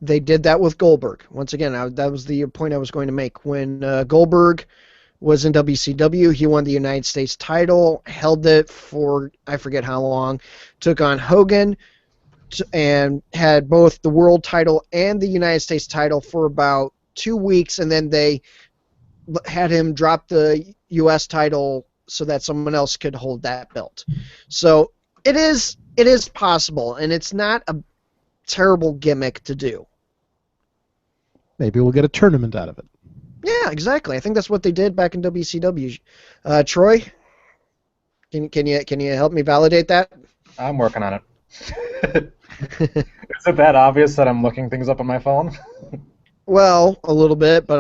They did that with Goldberg. Once again, that was the point I was going to make. When Goldberg was in WCW, he won the United States title, held it for I forget how long, took on Hogan, and had both the world title and the United States title for about 2 weeks, and then they had him drop the U.S. title so that someone else could hold that belt. So it is possible, and it's not a terrible gimmick to do. Maybe we'll get a tournament out of it. Yeah, exactly. I think that's what they did back in WCW. Troy, can you help me validate that? I'm working on it. Is it that obvious that I'm looking things up on my phone? Well, a little bit, but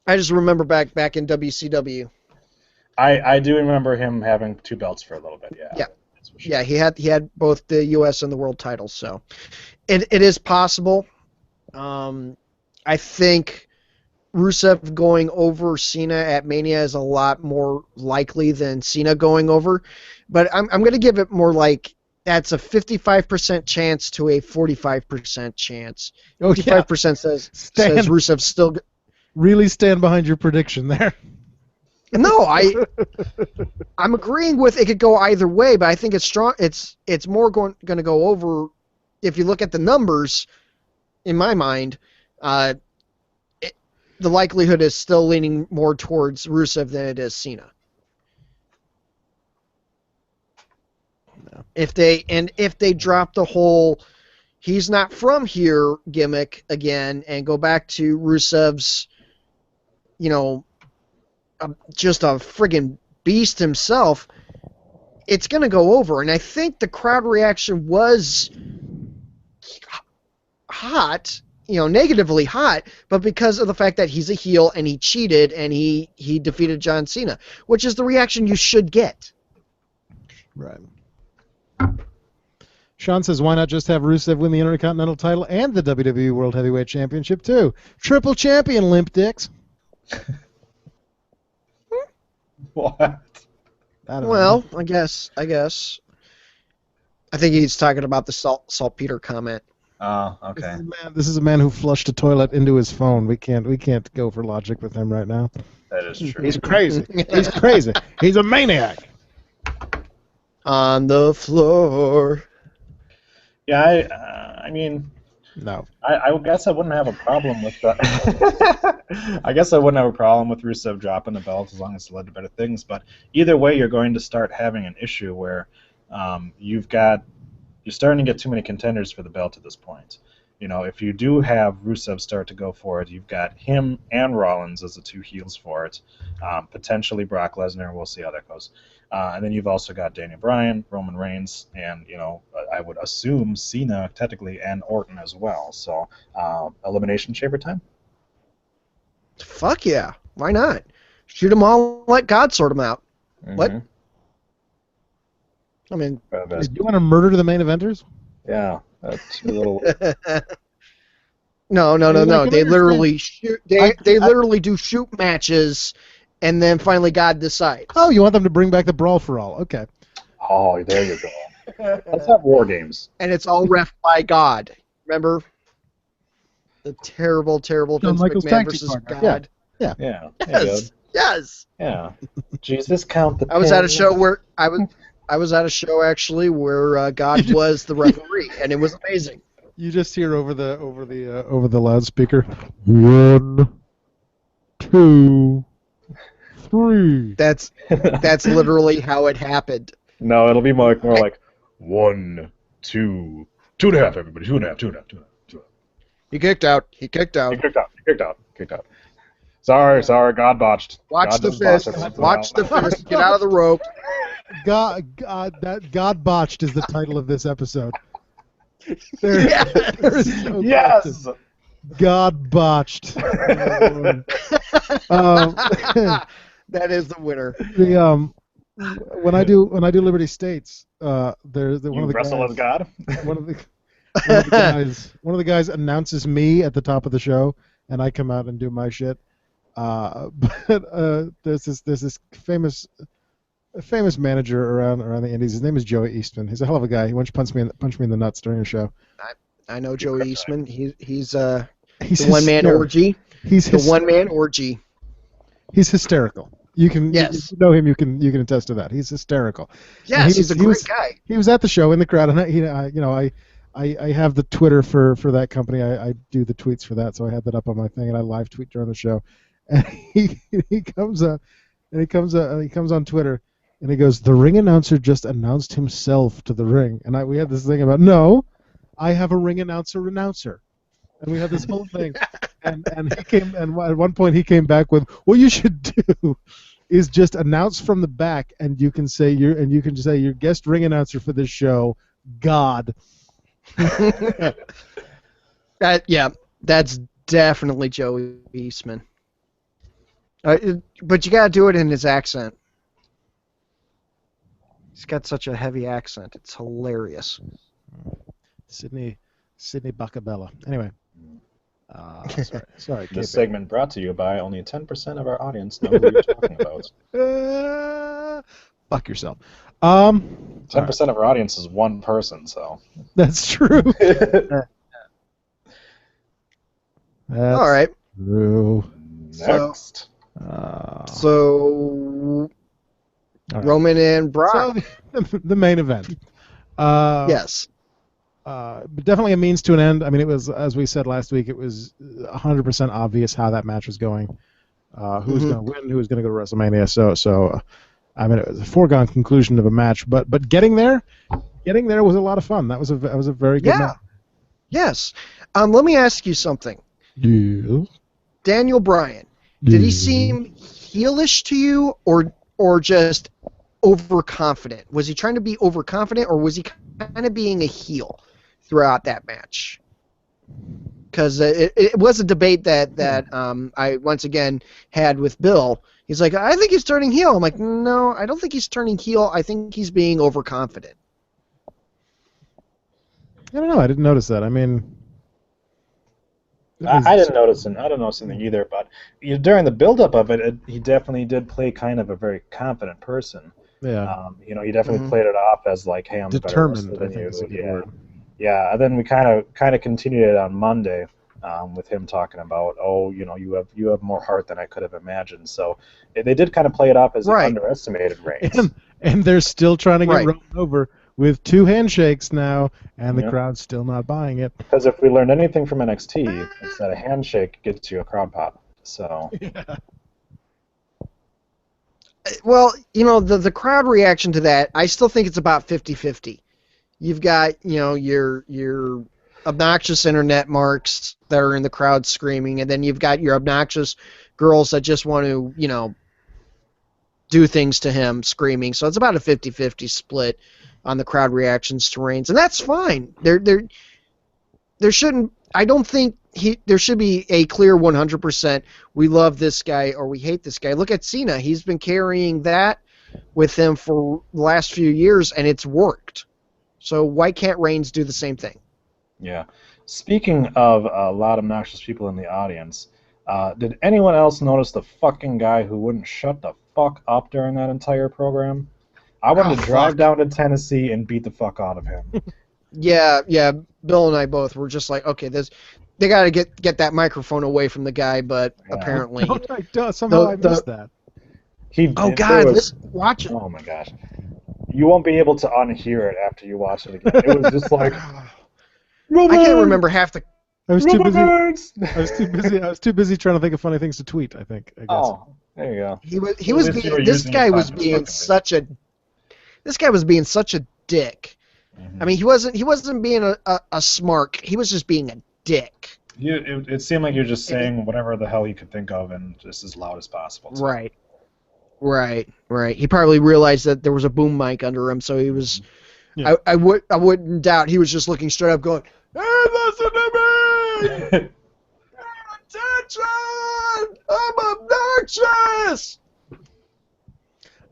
I just remember back in WCW. I do remember him having 2 belts for a little bit. Yeah. Yeah. That's for sure. Yeah, he had both the U.S. and the world titles, so it is possible. I think Rusev going over Cena at Mania is a lot more likely than Cena going over, but I'm going to give it more like that's a 55% chance to a 45% chance. 55% says Rusev still. Really stand behind your prediction there. No, I'm agreeing with it could go either way, but I think it's strong. It's more going to go over. If you look at the numbers, in my mind, the likelihood is still leaning more towards Rusev than it is Cena. No. If they drop the whole he's not from here gimmick again and go back to Rusev's, just a friggin' beast himself, it's going to go over. And I think the crowd reaction was hot, negatively hot, but because of the fact that he's a heel and he cheated and he defeated John Cena, which is the reaction you should get. Right. Sean says, why not just have Rusev win the Intercontinental title and the WWE World Heavyweight Championship, too? Triple champion, limp dicks. What? Well, I guess. I think he's talking about the saltpeter comment. Oh, okay. This is a man who flushed a toilet into his phone. We can't go for logic with him right now. That is true. He's crazy. He's crazy. He's a maniac. On the floor. Yeah, I mean, no. I guess I wouldn't have a problem with that. I guess I wouldn't have a problem with Rusev dropping the belt as long as it led to better things. But either way, you're going to start having an issue where you're starting to get too many contenders for the belt at this point. If you do have Rusev start to go for it, you've got him and Rollins as the 2 heels for it. Potentially Brock Lesnar. We'll see how that goes. And then you've also got Daniel Bryan, Roman Reigns, and I would assume Cena technically and Orton as well. So elimination chamber time. Fuck yeah! Why not? Shoot them all. Let God sort them out. Mm-hmm. What? I mean, do you want to murder the main eventers? Yeah, that's a little. No. They literally shoot. They literally do shoot matches, and then finally God decides. Oh, you want them to bring back the Brawl for All? Okay. Oh, there you go. Let's have War Games. And it's all ref by God. Remember the terrible Vince McMahon versus God. Yeah. Yes. Yeah. Jesus, count the. I was at a show where I was at a show actually where God was the referee, and it was amazing. You just hear over the loudspeaker, 1, 2, 3. That's literally how it happened. No, it'll be more like 1, 2, 2.5. Everybody, 2.5. He kicked out. Sorry. God botched. Watch the fist. Get out of the rope. God botched is the title of this episode. Yes. God botched. That is the winner. When I do Liberty States, there's one of the wrestle guys, as God. One of the guys announces me at the top of the show, and I come out and do my shit. But there's this famous manager around the Indies. His name is Joey Eastman. He's a hell of a guy. He once punched me in the nuts during a show. I know Joey Eastman. He's the one-man orgy. He's the one-man orgy. He's hysterical. You can you know him. You can attest to that. He's hysterical. Yes, he's a great guy. He was at the show in the crowd, and I have the Twitter for that company. I do the tweets for that, so I had that up on my thing, and I live tweet during the show. And he comes on Twitter, and he goes, "The ring announcer just announced himself to the ring." And we had this thing about, no, I have a ring announcer, and we had this whole thing. And he came, and at one point he came back with, "What you should do is just announce from the back, and you can say your guest ring announcer for this show, God." That's definitely Joey Eastman. But you gotta do it in his accent. He's got such a heavy accent. It's hilarious. Sydney Bacabella. Anyway. Sorry. This segment brought to you by only 10% of our audience know who you're talking about. Fuck yourself. 10% of our audience is one person, so. That's true. That's all right. True. Next. So right. Roman and Brock. So the main event. Yes. But definitely a means to an end. I mean, it was, as we said last week, it was 100% obvious how that match was going. Who was going to win? Who was going to go to WrestleMania? So I mean, it was a foregone conclusion of a match. But getting there was a lot of fun. That was a very good match. Yes. Let me ask you something. Yeah. Daniel Bryan, did he seem heelish to you, or just overconfident? Was he trying to be overconfident, or was he kind of being a heel throughout that match? Because it was a debate that I once again had with Bill. He's like, I think he's turning heel. I'm like, no, I don't think he's turning heel. I think he's being overconfident. I don't know. I didn't notice that. I mean, I didn't notice anything either. But during the build-up of it, he definitely did play kind of a very confident person. Yeah. He definitely played it off as like, hey, I'm determined. The better I think is a good word. Yeah, and then we kind of continued it on Monday with him talking about, you have more heart than I could have imagined. So they did kind of play it off as an underestimated Reigns. And they're still trying to get Roman over with 2 handshakes now, and the crowd's still not buying it. Because if we learned anything from NXT, it's that a handshake gets you a crowd pop. So. Yeah. Well, the crowd reaction to that, I still think it's about 50-50. You've got, your obnoxious internet marks that are in the crowd screaming, and then you've got your obnoxious girls that just want to, do things to him screaming. So it's about a 50-50 split on the crowd reactions to Reigns, and that's fine. There shouldn't. I don't think there should be a clear 100%. We love this guy or we hate this guy. Look at Cena. He's been carrying that with him for the last few years, and it's worked. So why can't Reigns do the same thing? Yeah. Speaking of a lot of obnoxious people in the audience, did anyone else notice the fucking guy who wouldn't shut the fuck up during that entire program? I wanted to drive down to Tennessee and beat the fuck out of him. Yeah. Bill and I both were just like, okay, they got to get that microphone away from the guy, but apparently somehow I missed that. Watch it. Oh my gosh. You won't be able to unhear it after you watch it again. It was just like I can't remember half the. I was too busy. I was too busy trying to think of funny things to tweet. I guess. Oh, there you go. This guy was being such a dick. Mm-hmm. I mean, he wasn't being a smark. He was just being a dick. It seemed like you're just saying whatever the hell he could think of and just as loud as possible. So. Right. He probably realized that there was a boom mic under him, so he was. Yeah. I wouldn't doubt he was just looking straight up, going, "Hey, listen to me! Pay attention! I'm obnoxious!"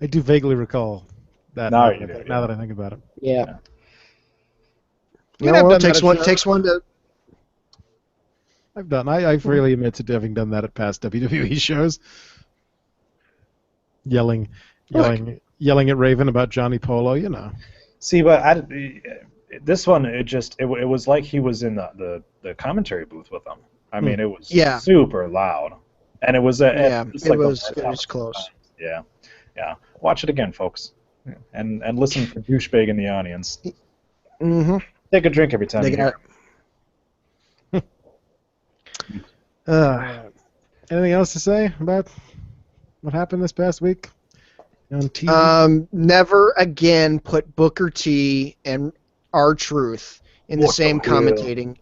I do vaguely recall that. Now that I think about it. Yeah. It takes one to. I freely admit to having done that at past WWE shows. Yelling at Raven about Johnny Polo, See, but this one, it was like he was in the commentary booth with them. I mean, it was super loud, and it was it was close. Yeah. Watch it again, folks, and listen for douchebag in the audience. Mm-hmm. Take a drink every time They you hear got. Anything else to say about what happened this past week on TV? Never again put Booker T and R-Truth in the same commentating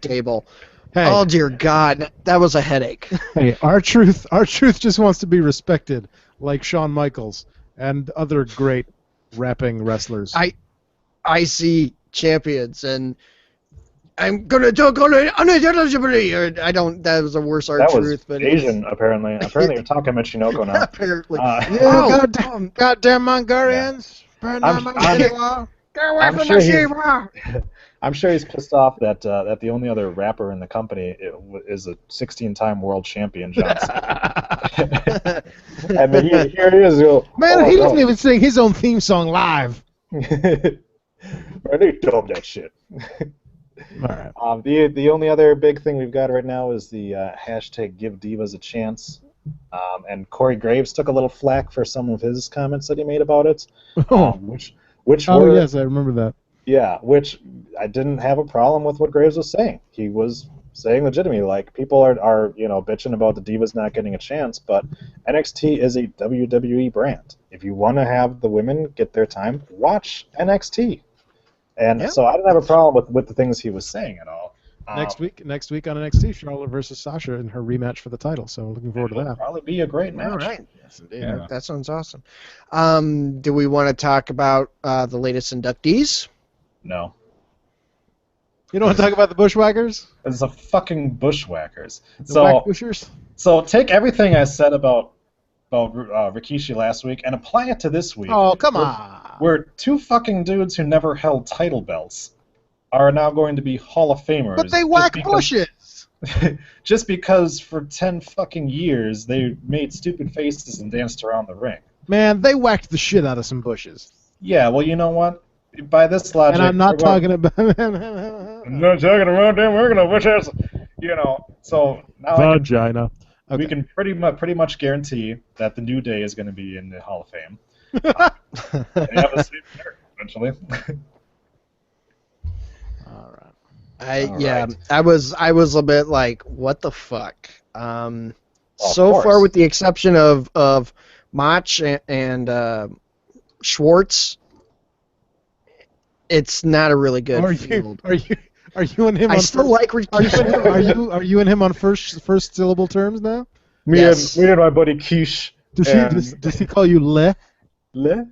table. Hey, Oh dear God, that was a headache. hey, R-Truth just wants to be respected, like Shawn Michaels and other great rapping wrestlers. IC champions, and I'm gonna talk on it unintelligibly. I don't. That was a worse R-Truth, but Asian, apparently. Apparently, you're talking Michinoko now. Apparently. Goddamn Mongolians! Burn I'm- my I'm- shiva! Get away I'm from sure my he's- shiva! I'm sure he's pissed off that that the only other rapper in the company is a 16-time world champion, John Cena. And then here he is. Man, he doesn't even sing his own theme song live. They told that shit. All right. The only other big thing we've got right now is the hashtag Give Divas a Chance. And Corey Graves took a little flack for some of his comments that he made about it, which were, yes, I remember that. yeah, which I didn't have a problem with what Graves was saying. He was saying legitimately, like, people are bitching about the Divas not getting a chance, but NXT is a WWE brand. If you want to have the women get their time, watch NXT. And Yeah. so I didn't have a problem with the things he was saying at all. Next week on NXT, Charlotte versus Sasha in her rematch for the title. So looking forward to It'll that. probably be a great match. All right. Yes, indeed. Yeah. That sounds awesome. Do we want to talk about the latest inductees? No. You don't want to talk about the Bushwhackers? It's a fucking Bushwhackers. The Whack Bushers? So take everything I said about Rikishi last week and apply it to this week. Oh, come on. Where two fucking dudes who never held title belts are now going to be Hall of Famers. But they whack bushes. Just because for 10 fucking years they made stupid faces and danced around the ring. Man, they whacked the shit out of some bushes. Yeah, well, you know what? By this logic... And I'm not talking about... I'm not talking about them, we're going to wish us... So now Vagina. we can pretty much guarantee that the New Day is going to be in the Hall of Fame. They have the same character, eventually. All right. Right. I was a bit like, what the fuck? Of So course. far, with the exception of Mach and Schwartz, it's not a really good field. Are you and him? I on still first, like Rikishi. Are you and him on first syllable terms now? Me Yes. and my buddy Quiche. Does he call you Le? Le?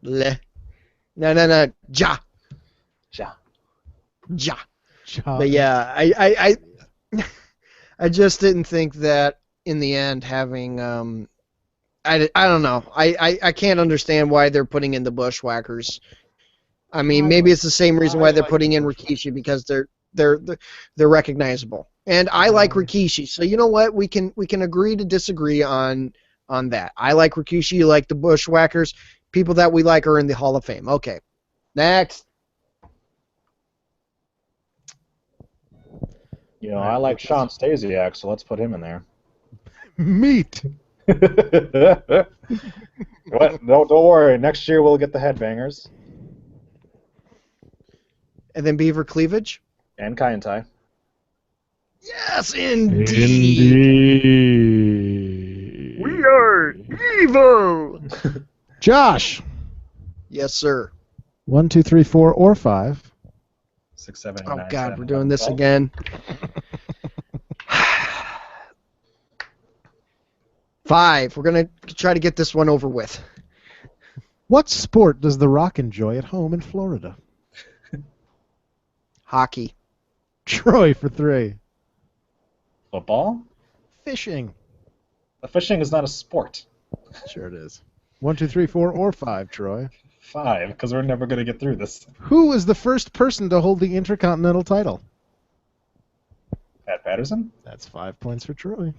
Le. No. Ja. Ja. Ja. Ja. But yeah, I just didn't think that in the end having I don't know. I can't understand why they're putting in the Bushwhackers. I mean, maybe it's the same reason why they're putting in Rikishi, because they're recognizable. And I like Rikishi, so you know what? We can agree to disagree on that. I like Rikishi, you like the Bushwhackers. People that we like are in the Hall of Fame. Okay. Next. I like Sean Stasiak, so let's put him in there. Meat. What? Don't worry. Next year we'll get the Headbangers And then Beaver Cleavage. and Kai and Tai. Yes, indeed. Indeed. We are evil. Josh. Yes, sir. 1, 2, 3, 4, or 5. 6, 7, Oh 9, God, 10, we're doing 11, this 12. again. 5. We're gonna try to get this one over with. What sport does The Rock enjoy at home in Florida? Hockey. Troy for 3. Football? Fishing. Fishing is not a sport. Sure it is. 1, 2, 3, 4, or 5, Troy. 5, because we're never going to get through this. Who was the first person to hold the Intercontinental title? Pat Patterson? That's 5 points for Troy.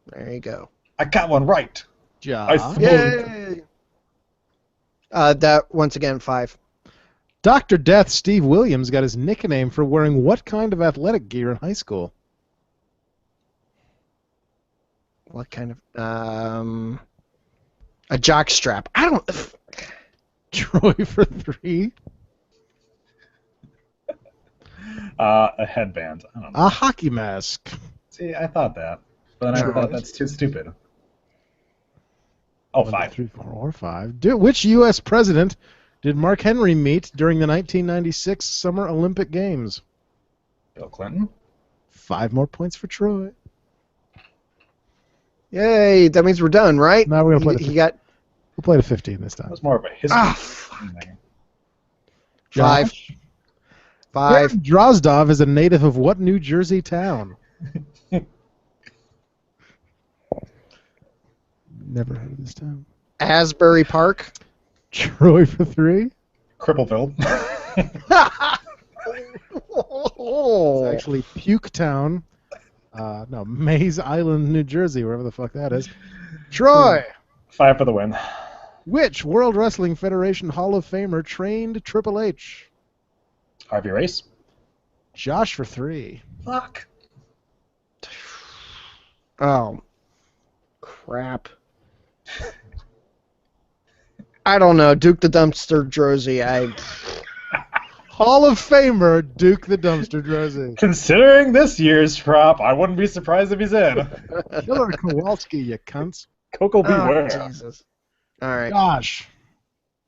There you go. I got one right. Josh. Yay! That once again 5. Dr. Death Steve Williams got his nickname for wearing what kind of athletic gear in high school? What kind of a jock strap? I don't. Troy for 3. A headband. I don't know. A hockey mask. See, I thought that. But then I thought that's too stupid. Oh, 1, 2, 5. 3, 4, or 5. Which U.S. president did Mark Henry meet during the 1996 Summer Olympic Games? Bill Clinton? 5 more points for Troy. Yay, that means we're done, right? Now we're gonna play the He got We'll play to 15 this That time. was more of a history. Thing. 5. Josh? 5. Aaron Drozdov is a native of what New Jersey town? Never heard of this town. Asbury Park. Troy for 3. Crippleville. It's actually Puketown. No, Mays Island, New Jersey, wherever the fuck that is. Troy! 5 for the win. Which World Wrestling Federation Hall of Famer trained Triple H? Harvey Race. Josh for 3. Fuck. Oh, crap. I don't know. Duke the Dumpster Drozy. Hall of Famer Duke the Dumpster Drozy. Considering this year's prop, I wouldn't be surprised if he's in. Killer Kowalski, you cunts. Coco beware. Oh, Jesus. All right. Josh.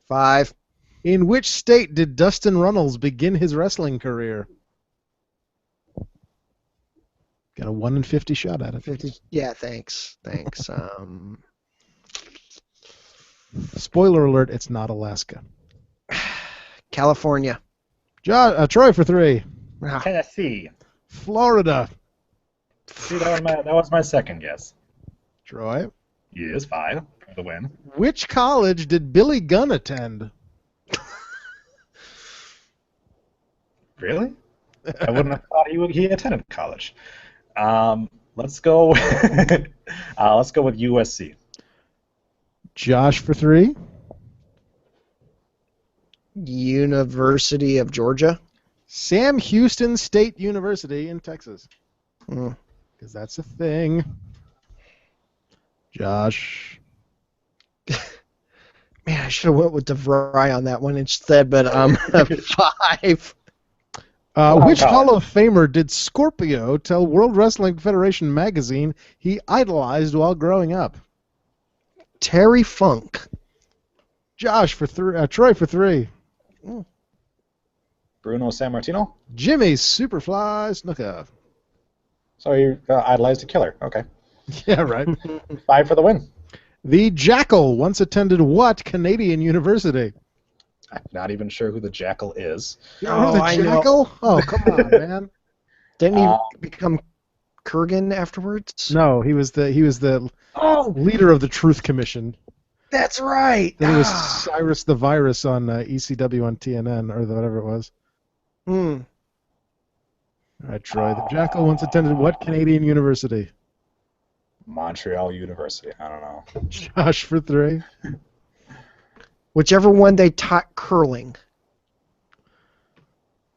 5. In which state did Dustin Runnels begin his wrestling career? Got a 1 in 50 shot at it. 50. Yeah, thanks. Spoiler alert, it's not Alaska. California. Troy for 3. Tennessee. Florida. See, that was my second guess. Troy. Yes, 5 for the win. Which college did Billy Gunn attend? Really? I wouldn't have thought he attended college. Let's go. Let's go with USC. Josh for 3. University of Georgia. Sam Houston State University in Texas. Hmm. Because that's a thing. Josh. Man, I should have went with DeVry on that one instead, but 5. Which Hall of Famer did Scorpio tell World Wrestling Federation magazine he idolized while growing up? Terry Funk. Josh for 3. Troy for 3. Bruno Sammartino? Jimmy Superfly Snuka. So you idolized a killer. Okay. Yeah, right. 5 for the win. The Jackal once attended what Canadian university? I'm not even sure who the Jackal is. You don't know the I know. Jackal? Oh, come on, man. Didn't he become Kurgan afterwards? No, he was the leader of the Truth Commission. That's right. Then he was Cyrus the Virus on ECW on TNN or whatever it was. Hmm. All right, Troy. The Jackal once attended what Canadian university? Montreal University. I don't know. Josh for 3. Whichever one they taught curling.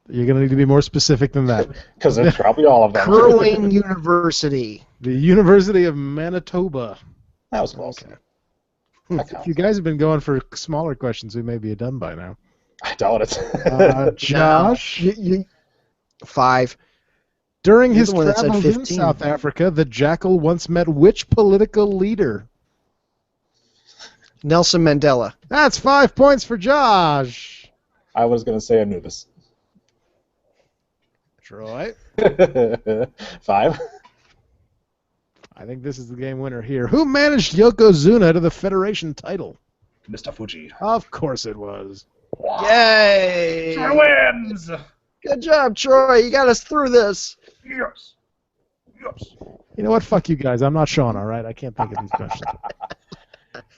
You're going to need to be more specific than that. Because it's probably all of them. Curling University. The University of Manitoba. That was close. Okay. If you guys have been going for smaller questions, we may be done by now. I doubt it. Josh? 5. During You're his the one that said travels in 15. South Africa, the Jackal once met which political leader? Nelson Mandela. That's 5 points for Josh. I was going to say Anubis. Troy? 5. I think this is the game winner here. Who managed Yokozuna to the Federation title? Mr. Fuji. Of course it was. Yay! Troy wins! Good job, Troy. You got us through this. Yes. Yes. You know what? Fuck you guys. I'm not Sean, all right? I can't think of these questions.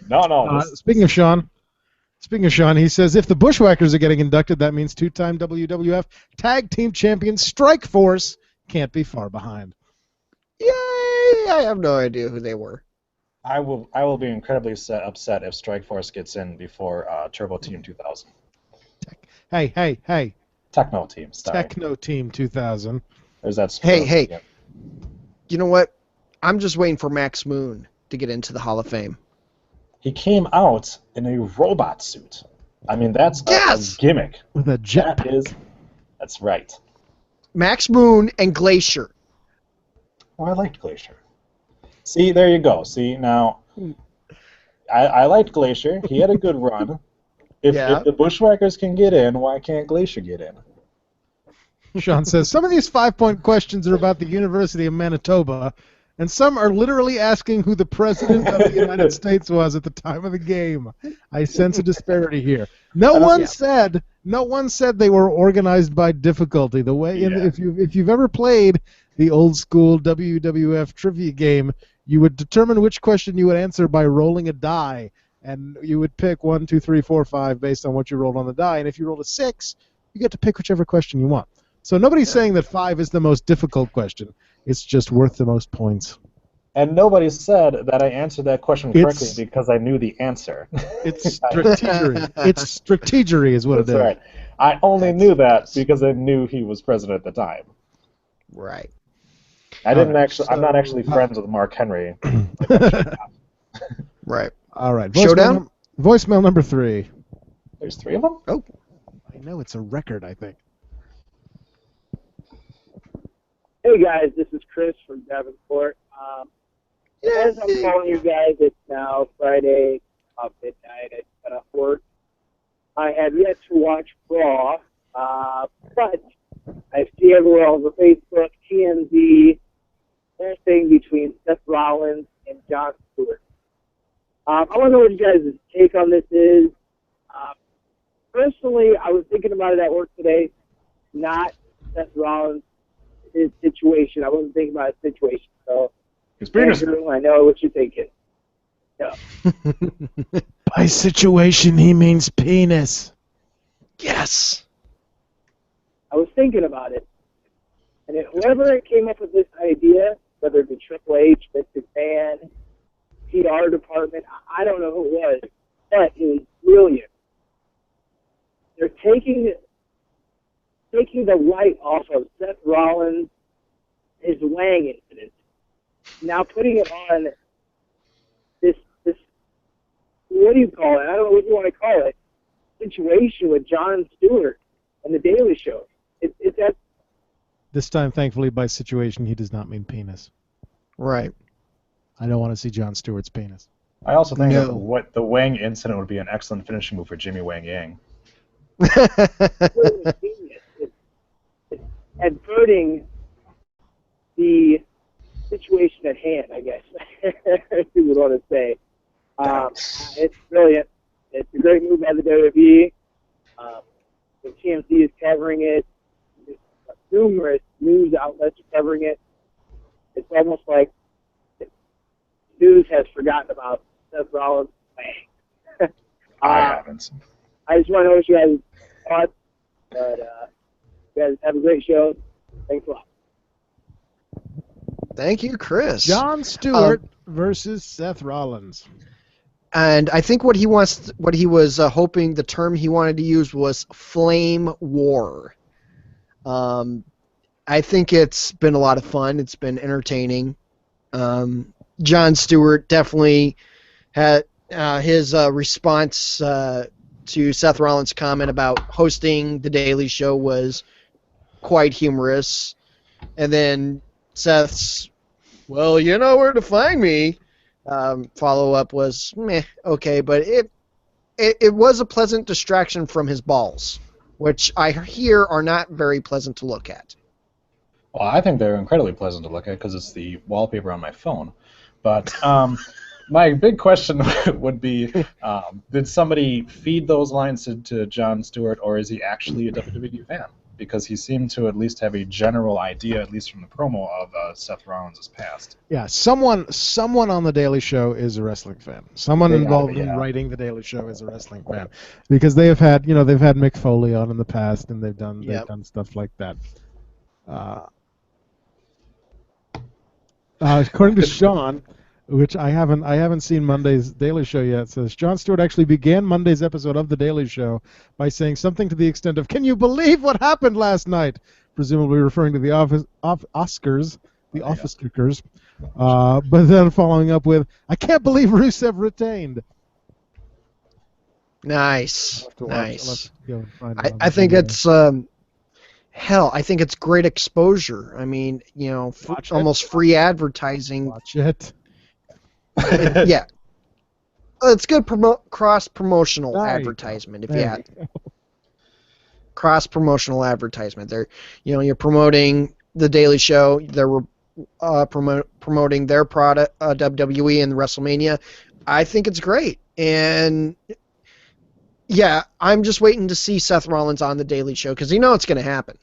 No. Speaking of Sean, he says, if the Bushwhackers are getting inducted, that means two-time WWF Tag Team Champions Strikeforce can't be far behind. Yay! I have no idea who they were. I will be incredibly upset if Strikeforce gets in before Turbo Team 2000. Hey. Techno Team. Sorry. Techno Team 2000. There's that. Hey. Yeah. You know what? I'm just waiting for Max Moon to get into the Hall of Fame. He came out in a robot suit. I mean, that's a gimmick. With a jetpack. That's right. Max Moon and Glacier. Oh, I liked Glacier. See, there you go. See, now, I liked Glacier. He had a good run. If the Bushwhackers can get in, why can't Glacier get in? Sean says, some of these 5-point questions are about the University of Manitoba, and some are literally asking who the President of the United States was at the time of the game. I sense a disparity here. No one said they were organized by difficulty. The way if you've ever played the old school WWF trivia game, you would determine which question you would answer by rolling a die, and you would pick 1, 2, 3, 4, 5 based on what you rolled on the die. And if you rolled a 6, you get to pick whichever question you want. So nobody's saying that 5 is the most difficult question. It's just worth the most points. And nobody said that I answered that question correctly because I knew the answer. It's strategery. It's strategery is what it is. That's right. I only knew that because I knew he was president at the time. Right. I didn't actually. I'm not actually friends with Mark Henry. Right. All right. Showdown? Voicemail number 3. There's 3 of them? Oh. I know it's a record, I think. Hey guys, this is Chris from Davenport. As I'm calling you guys, it's now Friday midnight. I got off work. I have yet to watch Raw, but I see everywhere over Facebook, TMZ, anything between Seth Rollins and Jon Stewart. I want to know what you guys' take on this is. Personally, I was thinking about it at work today, not Seth Rollins, his situation. I wasn't thinking about his situation. So, Andrew, I know what you're thinking. Yeah. By situation, he means penis. Yes. I was thinking about it. And whoever came up with this idea, whether it be Triple H, Vince McMahon, PR department, I don't know who it was, but it was brilliant. They're taking the light off of Seth Rollins, his Wang incident, now putting it on this what do you call it? I don't know what you want to call it. Situation with Jon Stewart and the Daily Show. It's that. This time, thankfully, by situation, he does not mean penis. Right. I don't want to see Jon Stewart's penis. I also think that the Wang incident would be an excellent finishing move for Jimmy Wang Yang. It's adverting the situation at hand, I guess, if you would want to say. It's brilliant. It's a great move by the WWE. The TMZ is covering it. Numerous news outlets are covering it. It's almost like news has forgotten about Seth Rollins. I haven't. I just want to know what you guys thought. But you guys have a great show. Thanks a lot. Thank you, Chris. Jon Stewart versus Seth Rollins. And I think what he was hoping, the term he wanted to use was flame war. I think it's been a lot of fun. It's been entertaining. Jon Stewart definitely had his response to Seth Rollins' comment about hosting The Daily Show was quite humorous. And then Seth's, well, you know where to find me. Follow-up was, meh, okay, but it was a pleasant distraction from his balls, which I hear are not very pleasant to look at. Well, I think they're incredibly pleasant to look at because it's the wallpaper on my phone. But my big question would be, did somebody feed those lines to Jon Stewart, or is he actually a WWE fan? Because he seemed to at least have a general idea, at least from the promo, of Seth Rollins' past. Yeah, someone on The Daily Show is a wrestling fan. Someone involved in writing The Daily Show is a wrestling fan, because they've had Mick Foley on in the past, and they've done stuff like that. According to Sean, which I haven't seen Monday's Daily Show yet, says Jon Stewart actually began Monday's episode of The Daily Show by saying something to the extent of, "Can you believe what happened last night?" Presumably referring to the Oscars, the Office Kickers, but then following up with, "I can't believe Rusev retained." Nice. Nice. I think it's Hell, I think it's great exposure. I mean, you know, almost free advertising. Watch it. Yeah. It's good cross-promotional There you advertisement, if There you you had cross-promotional advertisement. You're promoting the Daily Show. They're promoting their product, WWE and WrestleMania. I think it's great, and yeah, I'm just waiting to see Seth Rollins on the Daily Show because you know it's going to happen.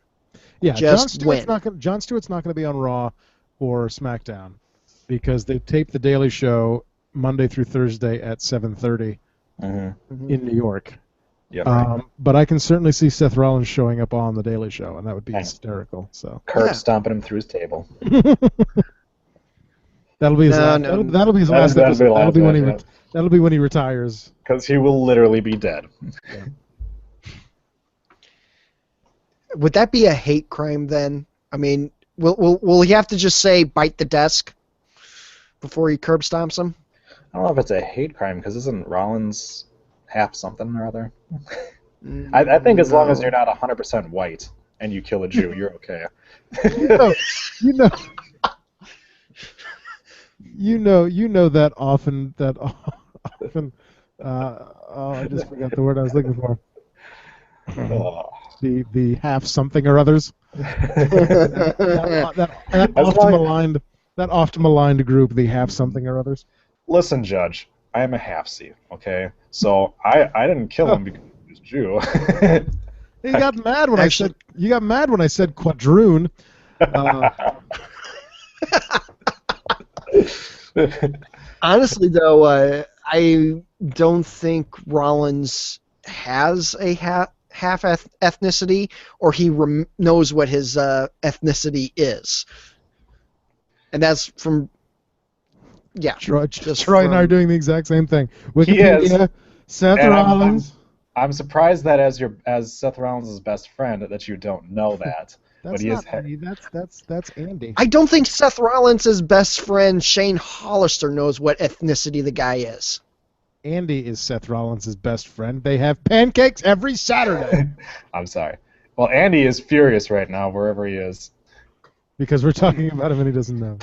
Yeah, Just Jon Stewart's not going to be on Raw or SmackDown because they taped the Daily Show Monday through Thursday at 7:30 in New York. Yeah, right. But I can certainly see Seth Rollins showing up on the Daily Show, and that would be hysterical. So Curb stomping him through his table. That'll be his last. That'll be his last episode. That'll be when he retires. Because he will literally be dead. Yeah. Would that be a hate crime then? I mean, will he have to just say bite the desk before he curb stomps him? I don't know if it's a hate crime because isn't Rollins half something or other? I think as long as you're not 100% white and you kill a Jew, you're okay. You know that often. I just forgot the word I was looking for. The half something or others. that often maligned group, the half something or others. Listen, Judge, I am a half-C, okay? So I didn't kill him because he was Jew. You got mad when I said quadroon. Honestly, though, I don't think Rollins has a half ethnicity, or he knows what his ethnicity is, and that's from Troy and I are doing the exact same thing. Wikipedia, Seth Rollins. I'm surprised that as Seth Rollins' best friend that you don't know that. That's not Andy. That's Andy. I don't think Seth Rollins' best friend Shane Hollister knows what ethnicity the guy is. Andy is Seth Rollins' best friend. They have pancakes every Saturday. I'm sorry. Well, Andy is furious right now wherever he is. Because we're talking about him and he doesn't know.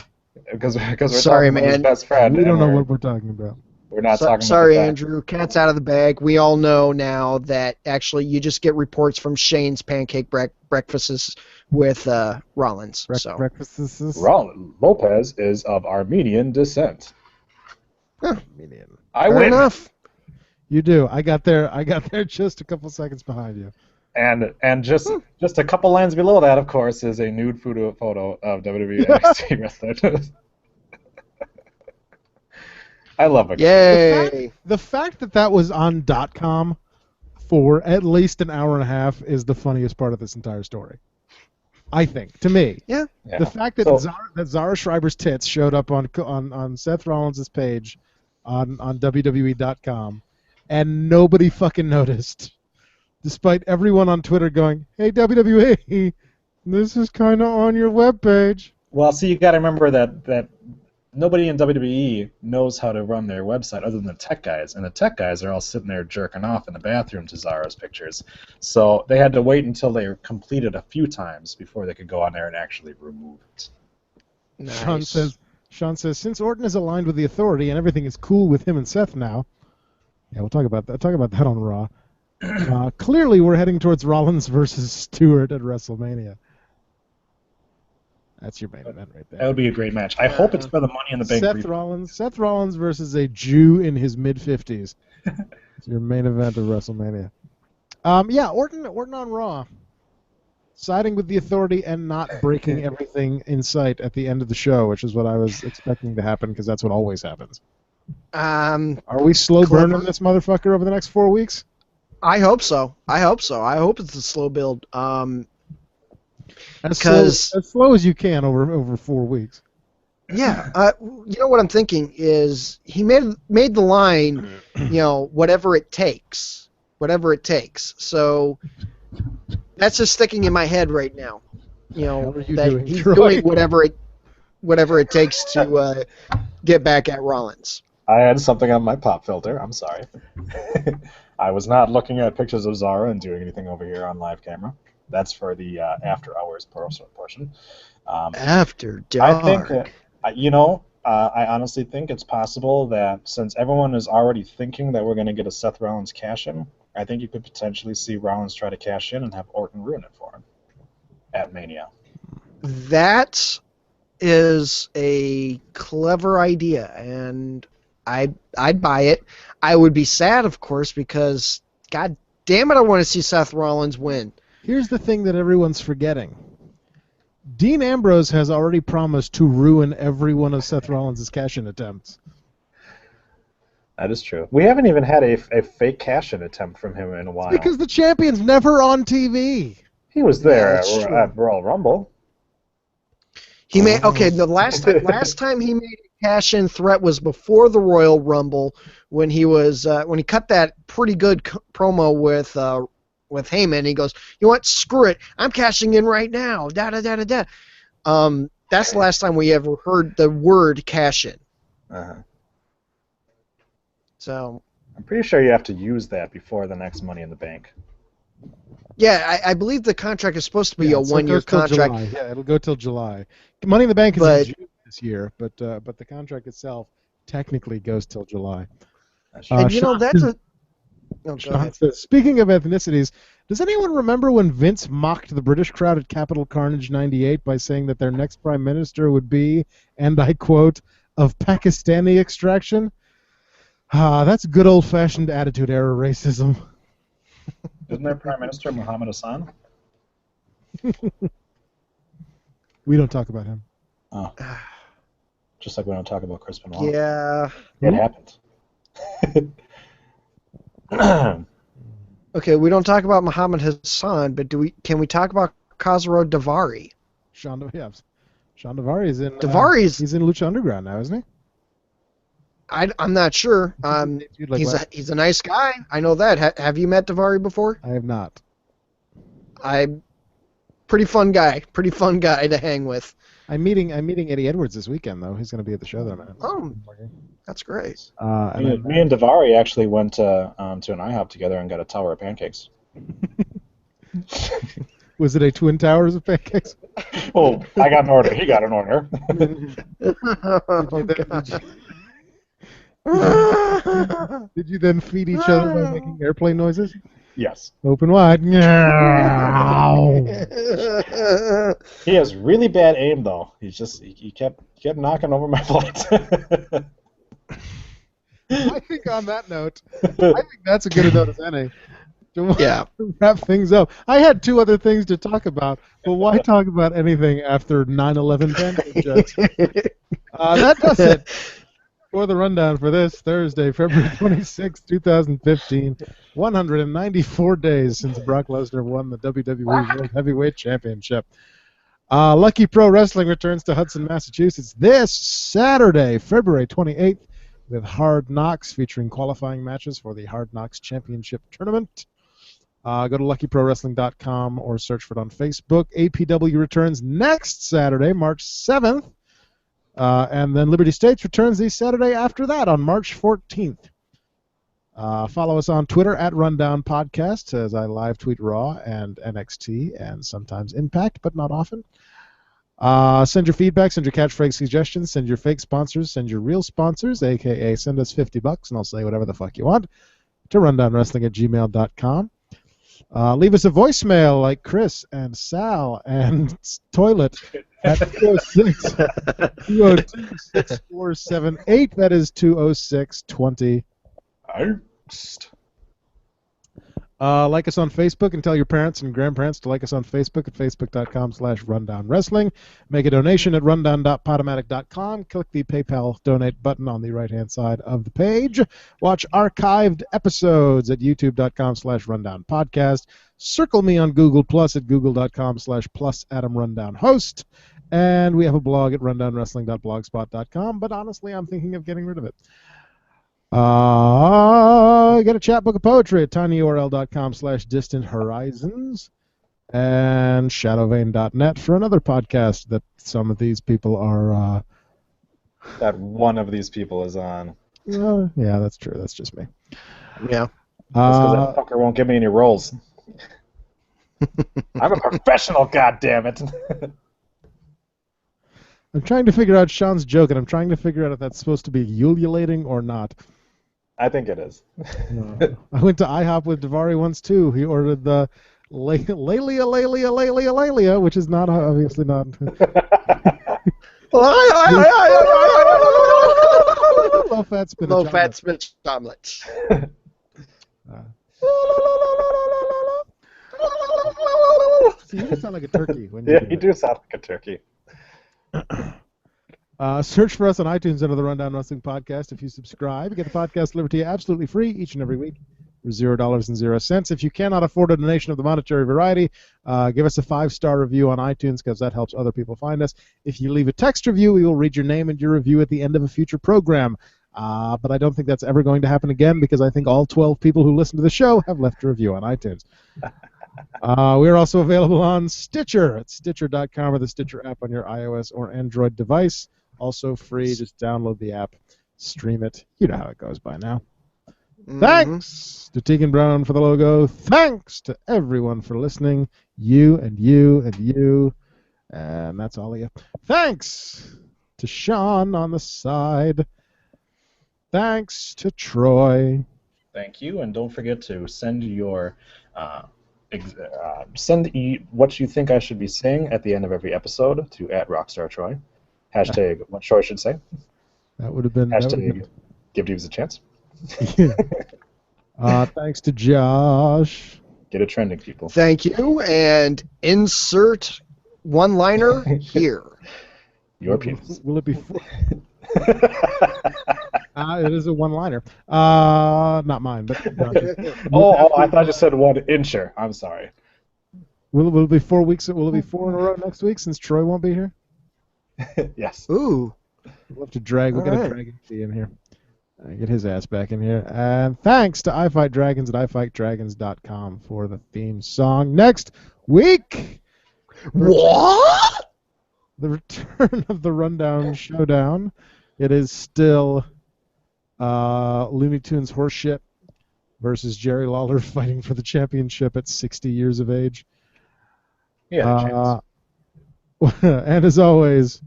Because we're talking about his best friend. We don't know what we're talking about. We're not talking about Sorry, Andrew. Cat's out of the bag. We all know now that actually you just get reports from Shane's pancake breakfasts with Rollins. Breakfasts? Lopez is of Armenian descent. Armenian. Fair enough. You do. I got there just a couple seconds behind you. And just a couple lines below that, of course, is a nude photo of WWE NXT wrestler. I love it. Yay! The fact that was on .com for at least an hour and a half is the funniest part of this entire story. I think, to me. Yeah. The fact that Zara Schreiber's tits showed up on Seth Rollins' page on WWE.com and nobody fucking noticed, despite everyone on Twitter going, "Hey WWE, this is kind of on your webpage." Well, see, you got to remember that nobody in WWE knows how to run their website other than the tech guys, and the tech guys are all sitting there jerking off in the bathroom to Zara's pictures. So they had to wait until they were completed a few times before they could go on there and actually remove it. Nice. Sean says, since Orton is aligned with the Authority and everything is cool with him and Seth now, yeah, we'll talk about that. Talk about that on Raw. Clearly, we're heading towards Rollins versus Stewart at WrestleMania. That's your main event right there. That would be a great match. I hope it's for the Money in the Bank. Seth Rollins versus a Jew in his mid-50s. It's your main event of WrestleMania. Yeah, Orton on Raw, siding with the Authority and not breaking everything in sight at the end of the show, which is what I was expecting to happen because that's what always happens. Are we slow burning this motherfucker over the next 4 weeks? I hope so. I hope it's a slow build. As slow as you can over 4 weeks. Yeah, you know what I'm thinking is he made the line, whatever it takes. So that's just sticking in my head right now. He's doing whatever it takes to get back at Rollins. I had something on my pop filter. I'm sorry. I was not looking at pictures of Zara and doing anything over here on live camera. That's for the after-hours portion. After I think, dark. I honestly think it's possible that since everyone is already thinking that we're going to get a Seth Rollins cash-in, I think you could potentially see Rollins try to cash in and have Orton ruin it for him at Mania. That is a clever idea, and I'd buy it. I would be sad, of course, because God damn it, I want to see Seth Rollins win. Here's the thing that everyone's forgetting. Dean Ambrose has already promised to ruin every one of Seth Rollins' cash-in attempts. That is true. We haven't even had a fake cash-in attempt from him in a while. Because the champion's never on TV. He was there that's true. at Royal Rumble. He made the last time he made a cash-in threat was before the Royal Rumble when he was when he cut that pretty good promo with Heyman. He goes, "You know what? Screw it. I'm cashing in right now." Da da da da da. That's the last time we ever heard the word cash-in. Uh-huh. So I'm pretty sure you have to use that before the next Money in the Bank. yeah, I believe the contract is supposed to be a one-year contract. July. Yeah, it'll go till July. Money in the Bank is in June this year, but the contract itself technically goes till July. And that's a. Oh, go Sean ahead. says, speaking of ethnicities, does anyone remember when Vince mocked the British crowd at Capitol Carnage '98 by saying that their next prime minister would be, and I quote, of Pakistani extraction? That's good old-fashioned attitude era racism. Isn't there Prime Minister Mohammed Hassan? We don't talk about him. Oh. Just like we don't talk about Chris Benoit. Yeah. It happened. Okay, we don't talk about Muhammad Hassan, but can we talk about Khosrow Davari? Sean Davari is in. Davari's he's in Lucha Underground now, isn't he? I'm not sure. He's a nice guy. I know that. Have you met Davari before? I have not. Pretty fun guy. Pretty fun guy to hang with. I'm meeting Eddie Edwards this weekend though. He's going to be at the show that night. Oh, that's great. Me and Davari actually went to an IHOP together and got a tower of pancakes. Was it a twin towers of pancakes? Well, I got an order. He got an order. Did you then feed each other by making airplane noises? Yes. Open wide. He has really bad aim, though. He kept knocking over my plate. I think on that note, I think that's a good note as any. Yeah. Wrap things up. I had two other things to talk about, but why talk about anything after 9/11 pancake jokes? That does it for the rundown for this Thursday, February 26, 2015. 194 days since Brock Lesnar won the WWE World Heavyweight Championship. Lucky Pro Wrestling returns to Hudson, Massachusetts this Saturday, February 28th, with Hard Knocks featuring qualifying matches for the Hard Knocks Championship Tournament. Go to luckyprowrestling.com or search for it on Facebook. APW returns next Saturday, March 7th. And then Liberty States returns the Saturday after that on March 14th. Follow us on Twitter at Rundown Podcast as I live tweet Raw and NXT and sometimes Impact, but not often. Send your feedback, send your catchphrase suggestions, send your fake sponsors, send your real sponsors, a.k.a. send us $50 and I'll say whatever the fuck you want, to rundownwrestling@gmail.com. Leave us a voicemail like Chris and Sal and Toilet at 206-202-6478. That is 206-20. Like us on Facebook and tell your parents and grandparents to like us on Facebook at facebook.com/rundownwrestling. Make a donation at rundown.podomatic.com. Click the PayPal donate button on the right-hand side of the page. Watch archived episodes at youtube.com/rundownpodcast. Circle me on Google Plus at google.com/+AdamRundownHost. And we have a blog at rundownwrestling.blogspot.com, but honestly, I'm thinking of getting rid of it. Get a chat book of poetry at tinyurl.com/distanthorizons and shadowvane.net for another podcast that some of these people are that one of these people is on. Yeah, that's true. That's just me. Yeah. That's because that fucker won't give me any roles. I'm a professional, goddammit. I'm trying to figure out Sean's joke, and I'm trying to figure out if that's supposed to be ululating or not. I think it is. I went to IHOP with Davari once, too. He ordered the Lalia, which is not, obviously not. Low-fat spinach omelet. Low-fat spinach omelets. See, you sound like a turkey when you do sound like a turkey. Search for us on iTunes under the Rundown Wrestling Podcast. If you subscribe, you get the podcast delivered to you absolutely free each and every week for $0.00. If you cannot afford a donation of the monetary variety, give us a 5-star review on iTunes because that helps other people find us. If you leave a text review, we will read your name and your review at the end of a future program. But I don't think that's ever going to happen again because I think all 12 people who listen to the show have left a review on iTunes. We're also available on Stitcher at Stitcher.com or the Stitcher app on your iOS or Android device. Also free. Just download the app, stream it. You know how it goes by now. Mm-hmm. Thanks to Tegan Brown for the logo. Thanks to everyone for listening. You and you and you. And that's all of you. Thanks to Sean on the side. Thanks to Troy. Thank you, and don't forget to send your what you think I should be saying at the end of every episode to @RockstarTroy. Hashtag what Troy should say. That would have been. Hashtag give Deeves a chance. Thanks to Josh. Get it trending, people. Thank you, and insert one-liner here. Your penis. Will it be? It is a one-liner. Not mine, but. I thought you said one incher. I'm sorry. Will it be 4 weeks? Will it be 4 in a row next week since Troy won't be here? Yes. Ooh. We'll have to drag. We'll get a Dragon Key in here. Get his ass back in here. And thanks to I Fight Dragons at ifightdragons.com for the theme song. Next week. What? The return of the Rundown Showdown. It is still Looney Tunes horseshit versus Jerry Lawler fighting for the championship at 60 years of age. Yeah. And as always,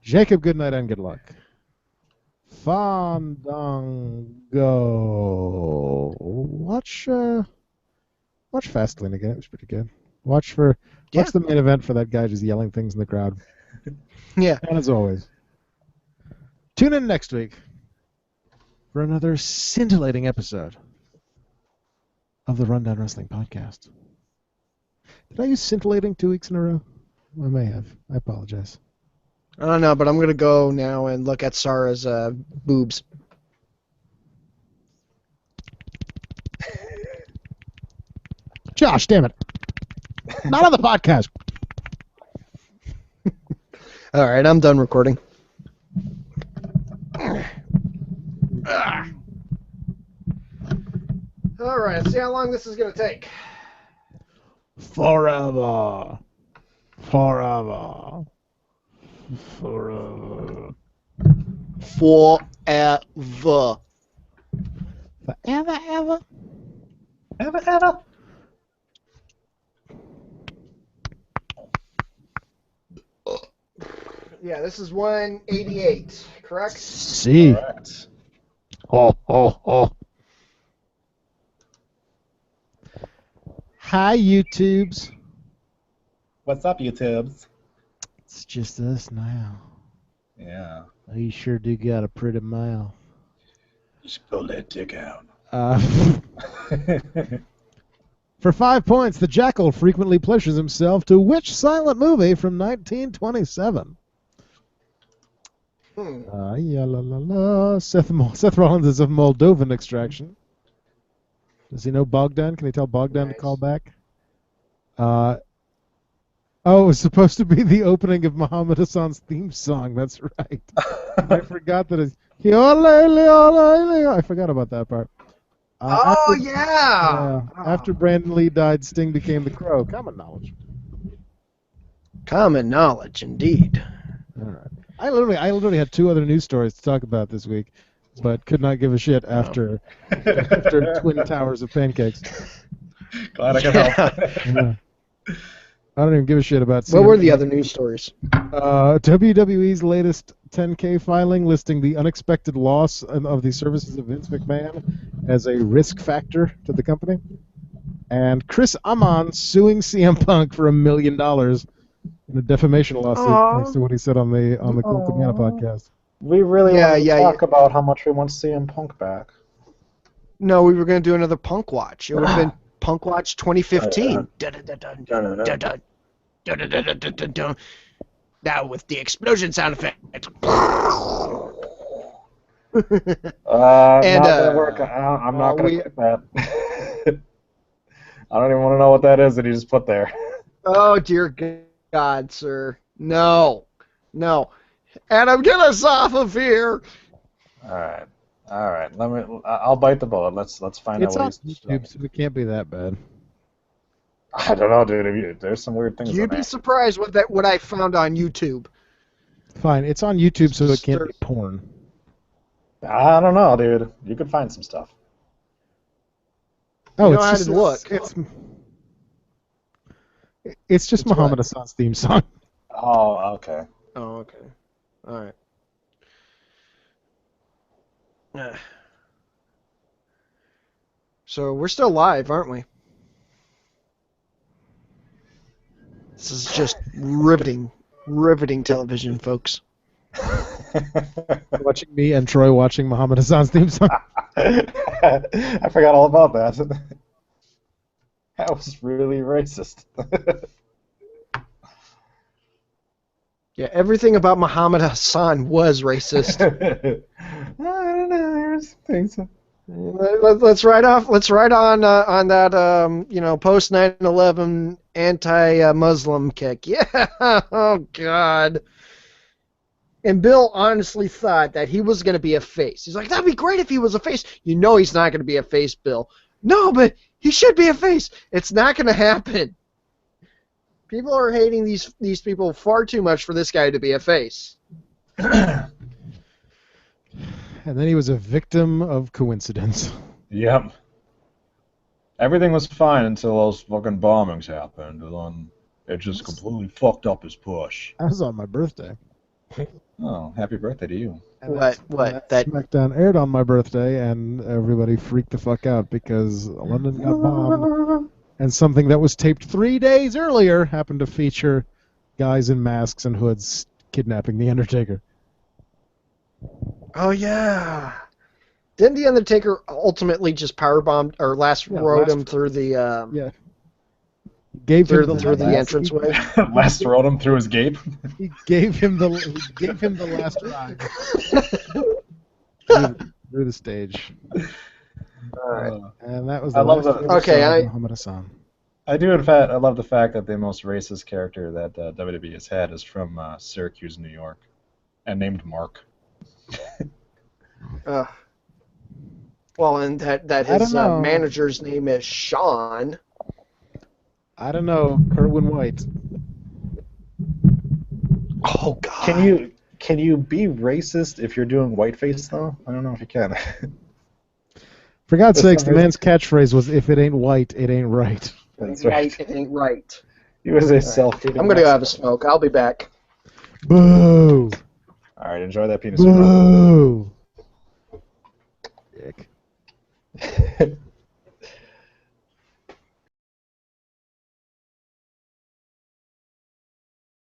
Jacob, good night and good luck. Fandango. Watch Fastlane again. It was pretty good. Watch the main event for that guy just yelling things in the crowd. Yeah. And as always, tune in next week for another scintillating episode of the Rundown Wrestling Podcast. Did I use scintillating 2 weeks in a row? I may have. I apologize. I don't know, but I'm going to go now and look at Sarah's boobs. Josh, damn it. Not on the podcast. All right, I'm done recording. All right, let's see how long this is going to take. Forever. Forever. Forever. Forever. Forever, ever. Ever, ever. Yeah, this is 188, correct? See. Correct. Oh. Hi, YouTubes. What's up, YouTubes? It's just us now. Yeah. Oh, you sure do got a pretty mouth. You should pull that dick out. For 5 points, the Jackal frequently pleasures himself to which silent movie from 1927? Seth Rollins is of Moldovan extraction. Does he know Bogdan? Can he tell Bogdan to call back? It was supposed to be the opening of Muhammad Hassan's theme song. That's right. I forgot that it's... I forgot about that part. After Brandon Lee died, Sting became the Crow. Common knowledge. Common knowledge, indeed. All right. I literally had 2 other news stories to talk about this week, but could not give a shit after Twin Towers of Pancakes. Glad I could help. Yeah. I don't even give a shit about What were the other news stories? WWE's latest 10K filing listing the unexpected loss of the services of Vince McMahon as a risk factor to the company. And Chris Amon suing CM Punk for $1 million in a defamation lawsuit thanks to what he said on the Cool Cabana podcast. We really wanted to talk about how much we want CM Punk back. No, we were going to do another Punk Watch. It would have been Punk Watch 2015. Now with the explosion sound effect. Not gonna work. I'm not going to click that. I don't even want to know what that is that he just put there. Oh, dear God, sir. No. Adam, get us off of here. All right. I'll bite the bullet. Let's find out what he's on YouTube, so it can't be that bad. I don't know, dude. There's some weird things. You'd be surprised what I found on YouTube. Fine, it's on YouTube, so it can't be porn. I don't know, dude. You could find some stuff. Oh, you it's know just how to look. It's just Muhammad Hassan's theme song. Oh, okay. Oh, okay. All right. So we're still live, aren't we? This is just riveting television, folks. Watching me and Troy watching Muhammad Hassan's theme song. I forgot all about that. That was really racist. Yeah, everything about Muhammad Hassan was racist. I don't know. There's things. Let's ride on that post 9/11 anti-Muslim kick. Yeah. Oh God. And Bill honestly thought that he was going to be a face. He's like, that'd be great if he was a face. You know he's not going to be a face, Bill. No, but he should be a face. It's not going to happen. People are hating these people far too much for this guy to be a face. And then he was a victim of coincidence. Yep. Everything was fine until those fucking bombings happened, and then it just completely fucked up his push. That was on my birthday. Oh, happy birthday to you. What? That SmackDown aired on my birthday, and everybody freaked the fuck out because London got bombed, and something that was taped 3 days earlier happened to feature guys in masks and hoods kidnapping The Undertaker. Oh yeah. Didn't the Undertaker ultimately just powerbombed or rode him through the yeah. Gave him through the entranceway? Last rode him through his gape. He gave him the last ride through the stage. All right. And that was I love last that. Okay, Muhammad Hassan. I do, in fact, I love the fact that the most racist character that WWE has had is from Syracuse, New York, and named Mark. Well, and that his manager's name is Sean. I don't know, Kerwin White. Oh God. Can you be racist if you're doing whiteface though? I don't know if you can. For God's sakes, the man's catchphrase was, "If it ain't white, it ain't right." That's right. It ain't right. He was a self-hating. I'm gonna go have a smoke. I'll be back. Boo! All right, enjoy that penis. Boo! Dick.